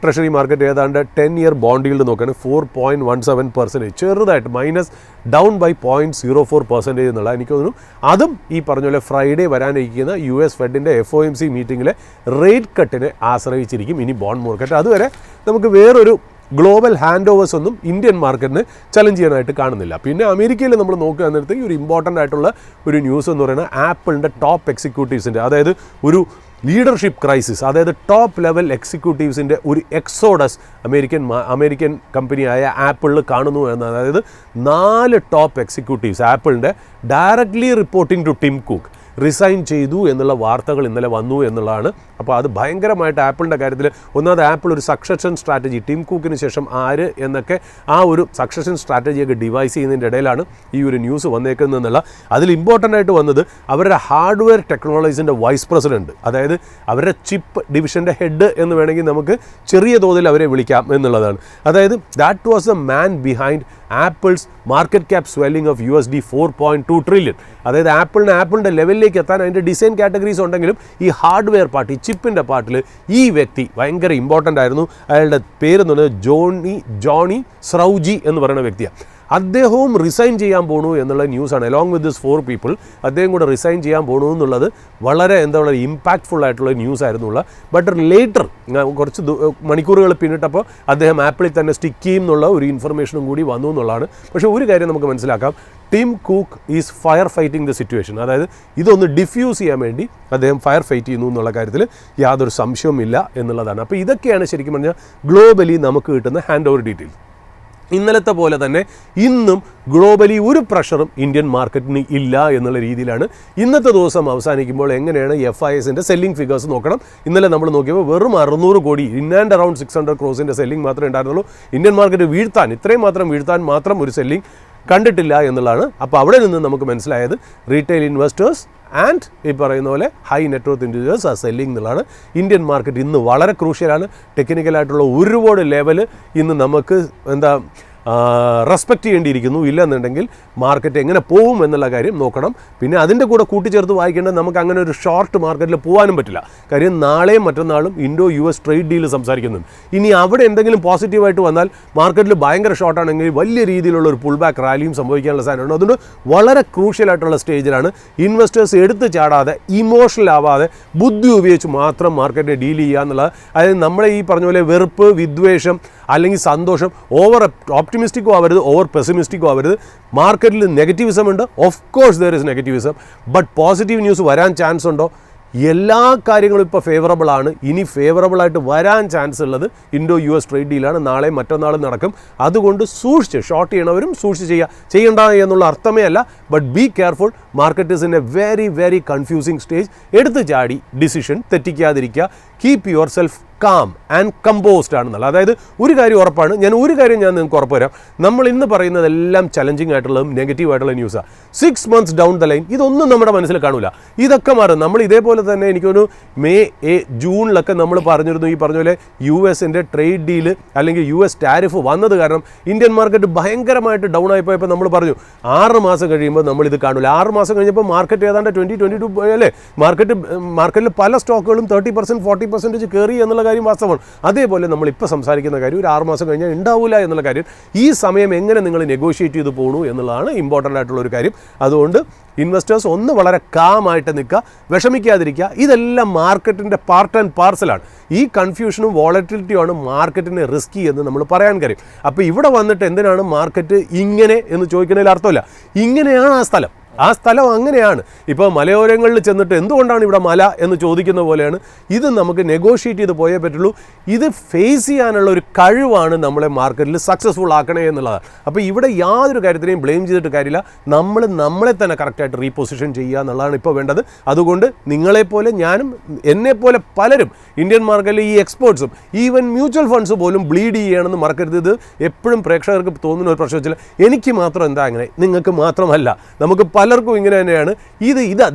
ട്രഷറി മാർക്കറ്റ് ഏതാണ്ട് 10-year ബോണ്ട് ഈൽഡ് നോക്കുകയാണെങ്കിൽ 4.17%, ചെറുതായിട്ട് മൈനസ് ഡൗൺ ബൈ 0.04% എന്നുള്ള. എനിക്ക് തോന്നുന്നു അതും ഈ പറഞ്ഞ പോലെ ഫ്രൈഡേ വരാനിരിക്കുന്ന US ഫെഡിൻ്റെ FOMC മീറ്റിങ്ങിലെ റേറ്റ് കട്ടിനെ ആശ്രയിച്ചിരിക്കും ഇനി ബോണ്ട് മാർക്കറ്റ്. അതുവരെ നമുക്ക് വേറൊരു ഗ്ലോബൽ ഹാൻഡ് ഓവേഴ്സ് ഒന്നും ഇന്ത്യൻ മാർക്കറ്റിന് ചലഞ്ച് ചെയ്യാനായിട്ട് കാണുന്നില്ല. പിന്നെ അമേരിക്കയിൽ നമ്മൾ നോക്കുക നേരത്തെ ഒരു ഇമ്പോർട്ടൻ്റ് ആയിട്ടുള്ള ഒരു ന്യൂസ് എന്ന് പറയുന്നത് ആപ്പിളിൻ്റെ ടോപ്പ് എക്സിക്യൂട്ടീവ്സിൻ്റെ, അതായത് ഒരു ലീഡർഷിപ്പ് ക്രൈസിസ്, അതായത് ടോപ്പ് ലെവൽ എക്സിക്യൂട്ടീവ്സിൻ്റെ ഒരു എക്സോഡസ് അമേരിക്കൻ കമ്പനിയായ ആപ്പിളിൽ കാണുന്നു എന്ന്. അതായത് 4 ടോപ്പ് എക്സിക്യൂട്ടീവ്സ് ആപ്പിളിൻ്റെ directly reporting to Tim Cook resign ചെയ്തു എന്നുള്ള വാർത്തകൾ ഇന്നലെ വന്നു എന്നുള്ളതാണ്. അപ്പോൾ അത് ഭയങ്കരമായിട്ട് ആപ്പിളിൻ്റെ കാര്യത്തിൽ ഒന്നാമത് ആപ്പിൾ ഒരു സക്സഷൻ സ്ട്രാറ്റജി, ടിം കുക്കിന് ശേഷം ആര് എന്നൊക്കെ ആ ഒരു സക്സഷൻ സ്ട്രാറ്റജിയൊക്കെ ഡിവൈസ് ചെയ്യുന്നതിൻ്റെ ഇടയിലാണ് ഈ ഒരു ന്യൂസ് വന്നേക്കുന്നതെന്നുള്ള. അതിൽ ഇമ്പോർട്ടൻ്റ് ആയിട്ട് വന്നത് അവരുടെ ഹാർഡ്വെയർ ടെക്നോളജീസിൻ്റെ വൈസ് പ്രസിഡൻറ്റ്, അതായത് അവരുടെ ചിപ്പ് ഡിവിഷൻ്റെ ഹെഡ് എന്ന് വേണമെങ്കിൽ നമുക്ക് ചെറിയ തോതിൽ അവരെ വിളിക്കാം എന്നുള്ളതാണ്. അതായത് that was the man behind apples market cap swelling of $4.2 trillion. അതായത് ആപ്പിളിൻ്റെ ലെവലിലേക്ക് ലെവലിലേക്ക് എത്താൻ അതിൻ്റെ ഡിസൈൻ കാറ്റഗറീസ് ഉണ്ടെങ്കിലും ഈ ഹാർഡ്വെയർ പാർട്ട്, ഈ ചിപ്പിൻ്റെ പാർട്ടിൽ ഈ വ്യക്തി ഭയങ്കര ഇമ്പോർട്ടൻ്റ് ആയിരുന്നു. അയാളുടെ പേര് എന്ന് പറയുന്നത് ജോണി സ്രൗജി എന്ന് പറയുന്ന വ്യക്തിയാണ്. അദ്ദേഹവും റിസൈൻ ചെയ്യാൻ പോകണു എന്നുള്ള ന്യൂസാണ്. അലോങ് വിത്ത് ദിസ് 4 പീപ്പിൾ അദ്ദേഹം കൂടെ റിസൈൻ ചെയ്യാൻ പോകണു എന്നുള്ളത് വളരെ എന്താ പറയുക ഇമ്പാക്റ്റ്ഫുൾ ആയിട്ടുള്ള ന്യൂസ് ആയിരുന്നുള്ള. ബട്ട് ലേറ്റർ കുറച്ച് മണിക്കൂറുകൾ പിന്നിട്ടപ്പോൾ അദ്ദേഹം ആപ്പിളിൽ തന്നെ സ്റ്റിക്ക് ചെയ്യും എന്നുള്ള ഒരു ഇൻഫർമേഷനും കൂടി വന്നു എന്നുള്ളതാണ്. പക്ഷേ ഒരു കാര്യം നമുക്ക് മനസ്സിലാക്കാം, Tim cook is fire fighting the situation. അതായത് ഇതൊന്ന് ഡിഫ്യൂസ് ചെയ്യാൻ വേണ്ടി അദ്ദേഹം ഫയർ ഫൈറ്റ് ചെയ്യുന്നു എന്നുള്ള കാര്യത്തിൽ യാതൊരു സംശയവുമില്ല എന്നുള്ളതാണ്. അപ്പോൾ ഇതൊക്കെയാണ് ശരിക്കും പറഞ്ഞാൽ ഗ്ലോബലി നമുക്ക് കിട്ടുന്ന ഹാൻഡ് ഓവർ ഡീറ്റെയിൽ. ഇന്നലത്തെ പോലെ തന്നെ ഇന്നും ഗ്ലോബലി ഒരു പ്രഷറും ഇന്ത്യൻ മാർക്കറ്റിന് ഇല്ല എന്നുള്ള രീതിയിലാണ് ഇന്നത്തെ ദിവസം അവസാനിക്കുമ്പോൾ. എങ്ങനെയാണ് FISൻ്റെ സെല്ലിംഗ് ഫിഗേഴ്സ് നോക്കണം. ഇന്നലെ നമ്മൾ നോക്കിയപ്പോൾ വെറും 600 കോടി ഇൻ ആൻഡ് അറൗണ്ട് 600 ക്രോസിൻ്റെ സെല്ലിംഗ് മാത്രമേ ഉണ്ടായിരുന്നുള്ളൂ. ഇന്ത്യൻ മാർക്കറ്റ് ഇത്രയും മാത്രം വീഴ്ത്താൻ ഒരു സെല്ലിംഗ് കണ്ടിട്ടില്ല എന്നുള്ളതാണ്. അപ്പോൾ അവിടെ നിന്ന് നമുക്ക് മനസ്സിലായത് റീറ്റെയിൽ ഇൻവെസ്റ്റേഴ്സ് ആൻഡ് ഈ പറയുന്ന പോലെ ഹൈ നെറ്റ്വർത്ത് ഇൻഡിവിജ്വൽസ് ആ സെല്ലിംഗ് എന്നുള്ളതാണ്. ഇന്ത്യൻ മാർക്കറ്റ് ഇന്ന് വളരെ ക്രൂഷ്യലാണ്. ടെക്നിക്കലായിട്ടുള്ള ഒരുപാട് ലെവൽ ഇന്ന് നമുക്ക് റെസ്പെക്റ്റ് ചെയ്യേണ്ടിയിരിക്കുന്നു. ഇല്ലെന്നുണ്ടെങ്കിൽ മാർക്കറ്റ് എങ്ങനെ പോകും എന്നുള്ള കാര്യം നോക്കണം. പിന്നെ അതിൻ്റെ കൂടെ കൂട്ടിച്ചേർത്ത് വായിക്കേണ്ടത് നമുക്ക് അങ്ങനെ ഒരു ഷോർട്ട് മാർക്കറ്റിൽ പോകാനും പറ്റില്ല. കാര്യം നാളെയും മറ്റന്നാളും US ട്രേഡ് ഡീൽ സംസാരിക്കുന്നുണ്ട്. ഇനി അവിടെ എന്തെങ്കിലും പോസിറ്റീവായിട്ട് വന്നാൽ മാർക്കറ്റിൽ ഭയങ്കര ഷോർട്ടാണെങ്കിൽ വലിയ രീതിയിലുള്ള ഒരു പുൾ ബാക്ക് റാലിയും സംഭവിക്കാനുള്ള സാധ്യതയുണ്ട്. അതുകൊണ്ട് വളരെ ക്രൂഷ്യലായിട്ടുള്ള സ്റ്റേജിലാണ്. ഇൻവെസ്റ്റേഴ്സ് എടുത്ത് ചാടാതെ ഇമോഷണൽ ആവാതെ ബുദ്ധി ഉപയോഗിച്ച് മാത്രം മാർക്കറ്റിനെ ഡീൽ ചെയ്യുക എന്നുള്ളത്. അതായത് നമ്മളെ ഈ പറഞ്ഞ പോലെ വെറുപ്പ്, വിദ്വേഷം അല്ലെങ്കിൽ സന്തോഷം, ഓവർ ഓപ്റ്റിമിസ്റ്റിക്കോ ആവരുത്, ഓവർ പെസിമിസ്റ്റിക്കോ ആവരുത്. മാർക്കറ്റിൽ നെഗറ്റിവിസം ഉണ്ട്, of course there is നെഗറ്റിവിസം. But positive news വരാൻ ചാൻസ് ഉണ്ടോ? എല്ലാ കാര്യങ്ങളും ഇപ്പോൾ ഫേവറബിൾ ആണ്. ഇനി ഫേവറബിളായിട്ട് വരാൻ ചാൻസ് ഉള്ളത് US ട്രേഡ് ഡീലാണ്. നാളെ മറ്റന്നാളും നടക്കും. അതുകൊണ്ട് സൂക്ഷിച്ച് ഷോർട്ട് ചെയ്യണവരും സൂക്ഷിച്ച് ചെയ്യണ്ട എന്നുള്ള അർത്ഥമേ അല്ല. But be careful. Market is in a very very confusing stage. എടുത്ത് ചാടി ഡിസിഷൻ തെറ്റിക്കാതിരിക്കുക. Keep yourself calm and composed ആണെന്നുള്ളത്. അതായത് ഒരു കാര്യം ഉറപ്പാണ്, ഞാൻ നിങ്ങൾക്ക് ഉറപ്പ് തരാം, നമ്മൾ ഇന്ന് പറയുന്നതെല്ലാം ചലഞ്ചിങ് ആയിട്ടുള്ളതും നെഗറ്റീവ് ആയിട്ടുള്ള ന്യൂസാണ്. 6 months ഡൗൺ ദ ലൈൻ ഇതൊന്നും നമ്മുടെ മനസ്സിൽ കാണില്ല. ഇതൊക്കെ മാറും. നമ്മൾ ഇതേപോലെ തന്നെ എനിക്കൊരു ജൂണിലൊക്കെ നമ്മൾ പറഞ്ഞിരുന്നു, ഈ പറഞ്ഞ പോലെ USൻ്റെ ട്രേഡ് ഡീല് അല്ലെങ്കിൽ US ടാരിഫ് വന്നത് കാരണം ഇന്ത്യൻ മാർക്കറ്റ് ഭയങ്കരമായിട്ട് ഡൗൺ ആയിപ്പോയപ്പോൾ നമ്മൾ പറഞ്ഞു 6 മാസം കഴിയുമ്പോൾ നമ്മളിത് കാണില്ല. 6 മാസം കഴിഞ്ഞപ്പോൾ മാർക്കറ്റ് ഏതാണ്ട് 2022 അല്ലേ മാർക്കറ്റിൽ പല സ്റ്റോക്കുകളും 30% 40% കയറി എന്നുള്ള കാര്യം വാസ്തവമാണ്. അതേപോലെ നമ്മളിപ്പോൾ സംസാരിക്കുന്ന കാര്യം ഒരു 6 മാസം കഴിഞ്ഞാൽ ഉണ്ടാവില്ല എന്നുള്ള കാര്യം. ഈ സമയം എങ്ങനെ നിങ്ങൾ നെഗോഷിയേറ്റ് ചെയ്ത് പോകണു എന്നുള്ളതാണ് ഇമ്പോർട്ടൻ്റ് ആയിട്ടുള്ളൊരു കാര്യം. അതുകൊണ്ട് ഇൻവെസ്റ്റേഴ്സ് ഒന്ന് വളരെ കാമായിട്ട് നിൽക്കുക, വിഷമിക്കാതിരിക്കുക. ഇതെല്ലാം മാർക്കറ്റിൻ്റെ പാർട്ട് ആൻഡ് പാർസലാണ്. ഈ കൺഫ്യൂഷനും വോളറ്റിലിറ്റിയുമാണ് മാർക്കറ്റിനെ റിസ്കി എന്ന് നമ്മൾ പറയാൻ കാര്യം. അപ്പോൾ ഇവിടെ വന്നിട്ട് എന്തിനാണ് മാർക്കറ്റ് ഇങ്ങനെ എന്ന് ചോദിക്കുന്നതിൽ അർത്ഥമില്ല. ഇങ്ങനെയാണ് ആ സ്ഥലം അങ്ങനെയാണ്. ഇപ്പോൾ മലയോരങ്ങളിൽ ചെന്നിട്ട് എന്തുകൊണ്ടാണ് ഇവിടെ മല എന്ന് ചോദിക്കുന്ന പോലെയാണ്. ഇത് നമുക്ക് നെഗോഷിയേറ്റ് ചെയ്ത് പോയേ പറ്റുള്ളൂ. ഇത് ഫേസ് ചെയ്യാനുള്ള ഒരു കഴിവാണ് നമ്മളെ മാർക്കറ്റിൽ സക്സസ്ഫുൾ ആക്കണേ എന്നുള്ളതാണ്. അപ്പോൾ ഇവിടെ യാതൊരു കാര്യത്തിനെയും ബ്ലെയിം ചെയ്തിട്ട് കാര്യമില്ല. നമ്മളെ തന്നെ കറക്റ്റായിട്ട് റീപൊസിഷൻ ചെയ്യുക എന്നുള്ളതാണ് ഇപ്പോൾ വേണ്ടത്. അതുകൊണ്ട് നിങ്ങളെപ്പോലെ ഞാനും എന്നെപ്പോലെ പലരും ഇന്ത്യൻ മാർക്കറ്റിൽ ഈ എക്സ്പേർട്സും ഈവൻ മ്യൂച്വൽ ഫണ്ട്സ് പോലും ബ്ലീഡ് ചെയ്യണമെന്ന് മറക്കരുത്. ഇത് എപ്പോഴും പ്രേക്ഷകർക്ക് തോന്നുന്ന ഒരു പ്രശ്നം വെച്ചാൽ എനിക്ക് മാത്രം എന്താ അങ്ങനെ, നിങ്ങൾക്ക് മാത്രമല്ല, നമുക്ക് പലർക്കും ഇങ്ങനെ തന്നെയാണ്.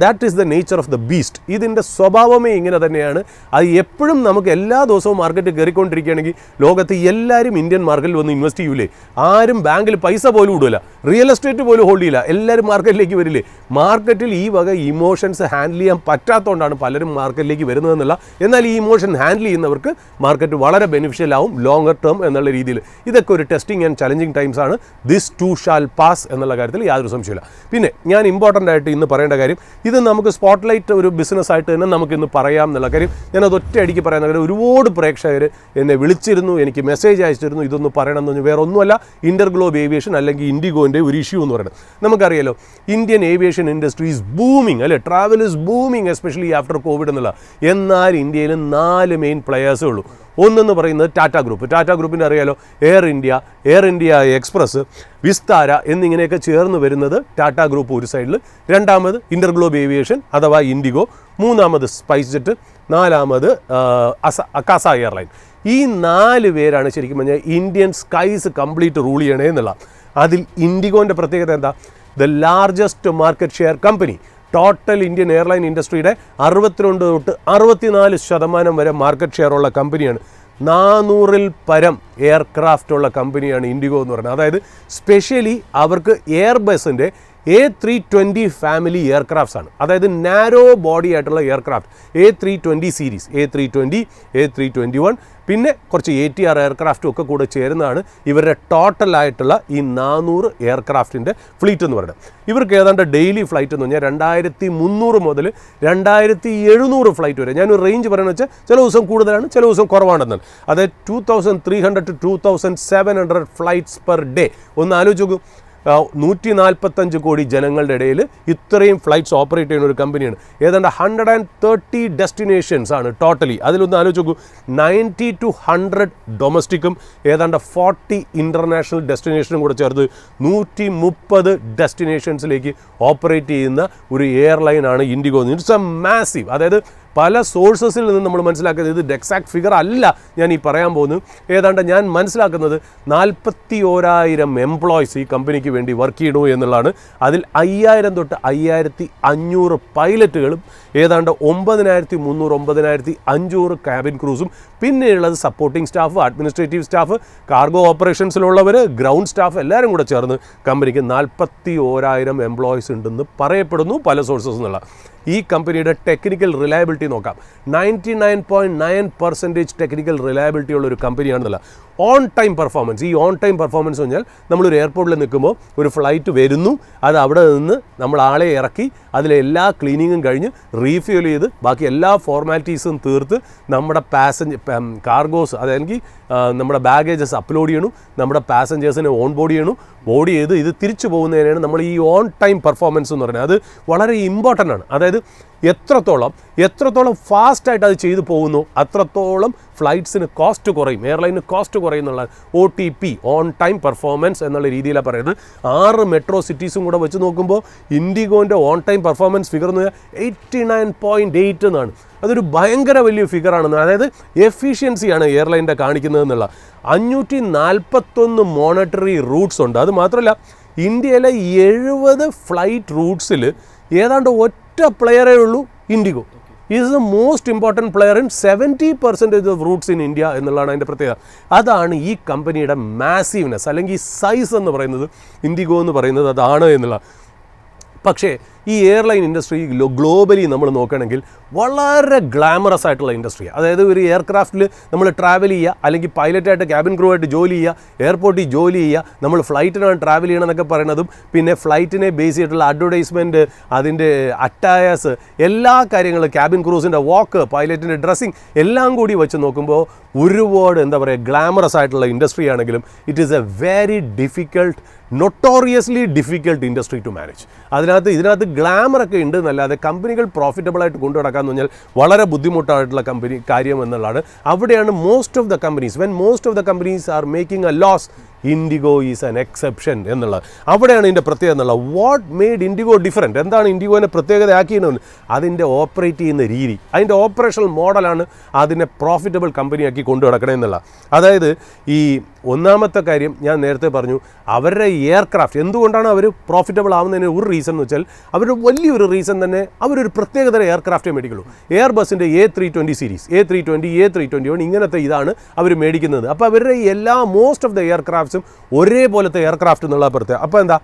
That is the nature of the beast. ഇതിൻ്റെ സ്വഭാവമേ ഇങ്ങനെ തന്നെയാണ്. അത് എപ്പോഴും നമുക്ക് എല്ലാ ദിവസവും മാർക്കറ്റ് കയറിക്കൊണ്ടിരിക്കുകയാണെങ്കിൽ ലോകത്ത് എല്ലാവരും ഇന്ത്യൻ മാർക്കറ്റിൽ വന്ന് ഇൻവെസ്റ്റ് ചെയ്യൂലേ? ആരും ബാങ്കിൽ പൈസ പോലും ഇടില്ല, റിയൽ എസ്റ്റേറ്റ് പോലും ഹോൾഡ് ചെയ്യില്ല. എല്ലാവരും മാർക്കറ്റിലേക്ക് വരില്ലേ? മാർക്കറ്റിൽ ഈ വക ഇമോഷൻസ് ഹാൻഡിൽ ചെയ്യാൻ പറ്റാത്തതുകൊണ്ടാണ് പലരും മാർക്കറ്റിലേക്ക് വരുന്നതെന്നുള്ള. എന്നാൽ ഈ ഇമോഷൻ ഹാൻഡിൽ ചെയ്യുന്നവർക്ക് മാർക്കറ്റ് വളരെ ബെനിഫിഷ്യൽ ആവും ലോങ്ങർ ടേം എന്നുള്ള രീതിയിൽ. ഇതൊക്കെ ഒരു ടെസ്റ്റിംഗ് ആൻഡ് ചലഞ്ചിങ് ടൈംസ് ആണ്. ദിസ് ടു ഷാൽ പാസ് എന്നുള്ള കാര്യത്തിൽ യാതൊരു സംശയമില്ല. പിന്നെ ഞാൻ ഇമ്പോർട്ടൻ്റ് ആയിട്ട് ഇന്ന് പറയേണ്ട കാര്യം, ഇത് നമുക്ക് സ്പോട്ട്ലൈറ്റ് ഒരു ബിസിനസ് ആയിട്ട് തന്നെ നമുക്കിന്ന് പറയാം എന്നുള്ള കാര്യം ഞാനത് ഒറ്റ അടിക്ക് പറയുന്ന കാര്യം. ഒരുപാട് പ്രേക്ഷകർ എന്നെ വിളിച്ചിരുന്നു, എനിക്ക് മെസ്സേജ് അയച്ചിരുന്നു ഇതൊന്ന് പറയണം എന്ന്. വേറെ ഒന്നുമല്ല, ഇന്റർഗ്ലോബ് ഏവിയേഷൻ അല്ലെങ്കിൽ ഇൻഡിഗോൻ്റെ ഒരു ഇഷ്യൂ എന്ന് പറയുന്നത്. നമുക്കറിയാലോ Indian aviation industry is booming അല്ലേ, travel is booming especially after covid എന്നുള്ള. എന്നാൽ ഇന്ത്യയിൽ 4 മെയിൻ പ്ലെയേഴ്സേ ഉള്ളൂ. ഒന്നെന്ന് പറയുന്നത് ടാറ്റ ഗ്രൂപ്പിൻ്റെ അറിയാലോ, എയർ ഇന്ത്യ എക്സ്പ്രസ്, വിസ്താര എന്നിങ്ങനെയൊക്കെ ചേർന്ന് വരുന്നത് ടാറ്റ ഗ്രൂപ്പ് ഒരു സൈഡിൽ, രണ്ടാമത് ഇന്റർഗ്ലോബ് ഏവിയേഷൻ അഥവാ ഇൻഡിഗോ, മൂന്നാമത് സ്പൈസ് ജെറ്റ്, നാലാമത് അക്കാസ എയർലൈൻ. ഈ 4 പേരാണ് ശരിക്കും പറഞ്ഞാൽ ഇന്ത്യൻ സ്കൈസ് കംപ്ലീറ്റ് റൂൾ ചെയ്യണേ എന്നുള്ള. അതിൽ ഇൻഡിഗോൻ്റെ പ്രത്യേകത എന്താ? The largest market share company. Total Indian airline ഇൻഡസ്ട്രിയുടെ 62 തൊട്ട് 64% വരെ മാർക്കറ്റ് ഷെയർ ഉള്ള കമ്പനിയാണ്. 400-ൽ പരം എയർക്രാഫ്റ്റ് ഉള്ള കമ്പനിയാണ് ഇൻഡിഗോ എന്ന് പറയുന്നത്. അതായത് സ്പെഷ്യലി അവർക്ക് എയർബസിൻ്റെ A320 ഫാമിലി എയർക്രാഫ്റ്റ്സ് ആണ്. അതായത് നാരോ ബോഡി ആയിട്ടുള്ള aircraft A320 series, A320, A321, പിന്നെ കുറച്ച് ATR എയർക്രാഫ്റ്റും ഒക്കെ കൂടെ ചേരുന്നതാണ് ഇവരുടെ ടോട്ടലായിട്ടുള്ള ഈ 400 എയർക്രാഫ്റ്റിൻ്റെ ഫ്ലീറ്റ് എന്ന് പറയുന്നത്. ഇവർക്ക് ഏതാണ്ട് ഡെയിലി ഫ്ലൈറ്റ് എന്ന് പറഞ്ഞാൽ 2300 മുതൽ 2700 ഫ്ലൈറ്റ് വരെ. ഞാനൊരു റേഞ്ച് പറയുന്നത് വെച്ചാൽ ചില ദിവസം കൂടുതലാണ്, ചില ദിവസം കുറവാണെന്നാണ്. അതായത് 2300 to 2700 ഫ്ലൈറ്റ്സ് പെർ ഡേ. ഒന്ന് ആലോചിച്ച് നോക്കൂ, 145 കോടി ജനങ്ങളുടെ ഇടയിൽ ഇത്രയും ഫ്ലൈറ്റ്സ് ഓപ്പറേറ്റ് ചെയ്യുന്ന ഒരു കമ്പനിയാണ്. ഏതാണ്ട് 130 ഡെസ്റ്റിനേഷൻസ് ആണ് ടോട്ടലി. അതിലൊന്ന് ആലോചിച്ച് നോക്കൂ, 90 to 100 ഡൊമസ്റ്റിക്കും ഏതാണ്ട് 40 ഇൻ്റർനാഷണൽ ഡെസ്റ്റിനേഷനും കൂടെ ചേർത്ത് 130 ഡെസ്റ്റിനേഷൻസിലേക്ക് ഓപ്പറേറ്റ് ചെയ്യുന്ന ഒരു എയർലൈനാണ് ഇൻഡിഗോ. It's A massive. അതായത് പല സോഴ്സസിൽ നിന്ന് നമ്മൾ മനസ്സിലാക്കുന്നത്, ഇത് എക്സാക്ട് ഫിഗർ അല്ല ഞാൻ ഈ പറയാൻ പോകുന്നത്, ഏതാണ്ട് ഞാൻ മനസ്സിലാക്കുന്നത് 41,000 എംപ്ലോയീസ് ഈ കമ്പനിക്ക് വേണ്ടി വർക്ക് ചെയ്യണു എന്നുള്ളതാണ്. അതിൽ 5000 തൊട്ട് 5500 പൈലറ്റുകളും ഏതാണ്ട് 9300, 9500 ക്യാബിൻ ക്രൂസും, പിന്നെയുള്ളത് supporting staff, administrative staff, cargo ഓപ്പറേഷൻസിലുള്ളവർ, ഗ്രൗണ്ട് സ്റ്റാഫ് എല്ലാവരും കൂടെ ചേർന്ന് കമ്പനിക്ക് 41,000 എംപ്ലോയീസ് ഉണ്ടെന്ന് പറയപ്പെടുന്നു പല സോഴ്സസ് എന്നുള്ള. ഈ കമ്പനിയുടെ ടെക്നിക്കൽ റിലയബിലിറ്റി നോക്കാം. 99.9% ടെക്നിക്കൽ റിലയബിലിറ്റി ഉള്ള ഒരു കമ്പനിയാണെന്നല്ല. ഓൺ ടൈം പെർഫോമൻസ്, ഈ ഓൺ ടൈം പെർഫോമൻസ് പറഞ്ഞാൽ നമ്മളൊരു എയർപോർട്ടിൽ നിൽക്കുമ്പോൾ ഒരു ഫ്ലൈറ്റ് വരുന്നു, അത് അവിടെ നിന്ന് നമ്മൾ ആളെ ഇറക്കി അതിലെ എല്ലാ ക്ലീനിങ്ങും കഴിഞ്ഞ് റീഫ്യൂൽ ചെയ്ത് ബാക്കി എല്ലാ ഫോർമാലിറ്റീസും തീർത്ത് നമ്മുടെ കാർഗോസ്, അതായത് നമ്മുടെ ബാഗേജസ് അപ്ലോഡ് ചെയ്യണു, നമ്മുടെ പാസഞ്ചേഴ്സിനെ ഓൺ ബോർഡ് ചെയ്യണു, ബോർഡ് ചെയ്ത് ഇത് തിരിച്ചു പോകുന്നതിനാണ് നമ്മൾ ഈ ഓൺ ടൈം പെർഫോമൻസ് എന്ന് പറയുന്നത്. അത് വളരെ ഇമ്പോർട്ടൻ്റ് ആണ്. അതായത് എത്രത്തോളം ഫാസ്റ്റായിട്ട് അത് ചെയ്തു പോകുന്നു അത്രത്തോളം ഫ്ലൈറ്റ്സിന് കോസ്റ്റ് കുറയും, എയർലൈന് കോസ്റ്റ് കുറയും എന്നുള്ള OTP, ഓൺ ടൈം പെർഫോമൻസ് എന്നുള്ള രീതിയിലാണ് പറയുന്നത്. 6 മെട്രോ സിറ്റീസും കൂടെ വെച്ച് നോക്കുമ്പോൾ ഇൻഡിഗോൻ്റെ ഓൺ ടൈം പെർഫോമൻസ് ഫിഗർ എന്ന് പറഞ്ഞാൽ 89.8 എന്നാണ്. അതൊരു ഭയങ്കര വലിയ ഫിഗറാണെന്ന്. അതായത് എഫിഷ്യൻസിയാണ് എയർലൈൻ്റെ കാണിക്കുന്നതെന്നുള്ള. 541 മോണിറ്ററി റൂട്ട്സ് ഉണ്ട്. അത് മാത്രമല്ല ഇന്ത്യയിലെ 70 ഫ്ലൈറ്റ് റൂട്ട്സിൽ ഏതാണ്ട് ഒറ്റ പ്ലെയറേ ഉള്ളൂ IndiGo. Is the most important player in 70% of Roots in India എന്നുള്ളതാണ് അതിൻ്റെ പ്രത്യേകത. അതാണ് ഈ കമ്പനിയുടെ മാസീവ്നെസ് അല്ലെങ്കിൽ സൈസ് എന്ന് പറയുന്നത്, ഇൻഡിഗോ എന്ന് പറയുന്നത് അതാണ് എന്നുള്ള. പക്ഷേ ഈ എയർലൈൻ ഇൻഡസ്ട്രി ഗ്ലോബലി നമ്മൾ നോക്കുകയാണെങ്കിൽ വളരെ ഗ്ലാമറസ് ആയിട്ടുള്ള ഇൻഡസ്ട്രിയാണ്. അതായത് ഒരു എയർക്രാഫ്റ്റിൽ നമ്മൾ ട്രാവൽ ചെയ്യുക, അല്ലെങ്കിൽ പൈലറ്റായിട്ട് ക്യാബിൻ ക്രൂ ആയിട്ട് ജോലി ചെയ്യുക, എയർപോർട്ടിൽ ജോലി ചെയ്യുക, നമ്മൾ ഫ്ലൈറ്റിനാണ് ട്രാവൽ ചെയ്യണമെന്നൊക്കെ പറയുന്നതും, പിന്നെ ഫ്ലൈറ്റിനെ ബേസ് ചെയ്തിട്ടുള്ള അഡ്വർടൈസ്മെൻറ്റ്, അതിൻ്റെ അറ്റായസ്, എല്ലാ കാര്യങ്ങളും, ക്യാബിൻ ക്രൂസിൻ്റെ വാക്ക്, പൈലറ്റിൻ്റെ ഡ്രസ്സിങ് എല്ലാം കൂടി വെച്ച് നോക്കുമ്പോൾ ഒരുപാട് ഗ്ലാമറസ് ആയിട്ടുള്ള ഇൻഡസ്ട്രി ആണെങ്കിലും it is a very difficult, notoriously difficult industry to manage. ഇതിനകത്ത് ഗ്ലാമറൊക്കെ ഉണ്ട് എന്നല്ലാതെ കമ്പനികൾ പ്രോഫിറ്റബിളായിട്ട് കൊണ്ടു നടക്കാമെന്ന് പറഞ്ഞാൽ വളരെ ബുദ്ധിമുട്ടായിട്ടുള്ള കാര്യം എന്നുള്ളതാണ്. അവിടെയാണ് most of the companies are making a loss. IndiGo is an exception എന്നുള്ളത്. അവിടെയാണ് ഇതിൻ്റെ പ്രത്യേകത എന്നുള്ളത്. വാട്ട് മെയ്ഡ് ഇൻഡിഗോ ഡിഫറെൻറ്റ്, എന്താണ് ഇൻഡിഗോനെ പ്രത്യേകതയാക്കിയത്? അതിൻ്റെ ഓപ്പറേറ്റ് ചെയ്യുന്ന രീതി, അതിൻ്റെ ഓപ്പറേഷണൽ മോഡലാണ് അതിനെ പ്രോഫിറ്റബിൾ കമ്പനിയാക്കി കൊണ്ടു നടക്കണേ എന്നുള്ള. അതായത് ഈ ഒന്നാമത്തെ കാര്യം ഞാൻ നേരത്തെ പറഞ്ഞു, അവരുടെ എയർക്രാഫ്റ്റ് എന്തുകൊണ്ടാണ് അവർ പ്രോഫിറ്റബിൾ ആവുന്നതിന് ഒരു റീസൺ എന്ന് വെച്ചാൽ അവരുടെ വലിയൊരു റീസൺ തന്നെ അവരൊരു പ്രത്യേകതര എയർക്രാഫ്റ്റേ മേടിക്കുള്ളൂ. എയർബസിൻ്റെ A320 സീരീസ്, A320, A321 ഇങ്ങനത്തെ ഇതാണ് അവർ മേടിക്കുന്നത്. അപ്പോൾ അവരുടെ മോസ്റ്റ് ഓഫ് ദ എയർക്രാഫ്റ്റ്സും ഒരേപോലത്തെ എയർക്രാഫ്റ്റ് എന്നുള്ള പ്രത്യേകം. അപ്പോൾ എന്താ,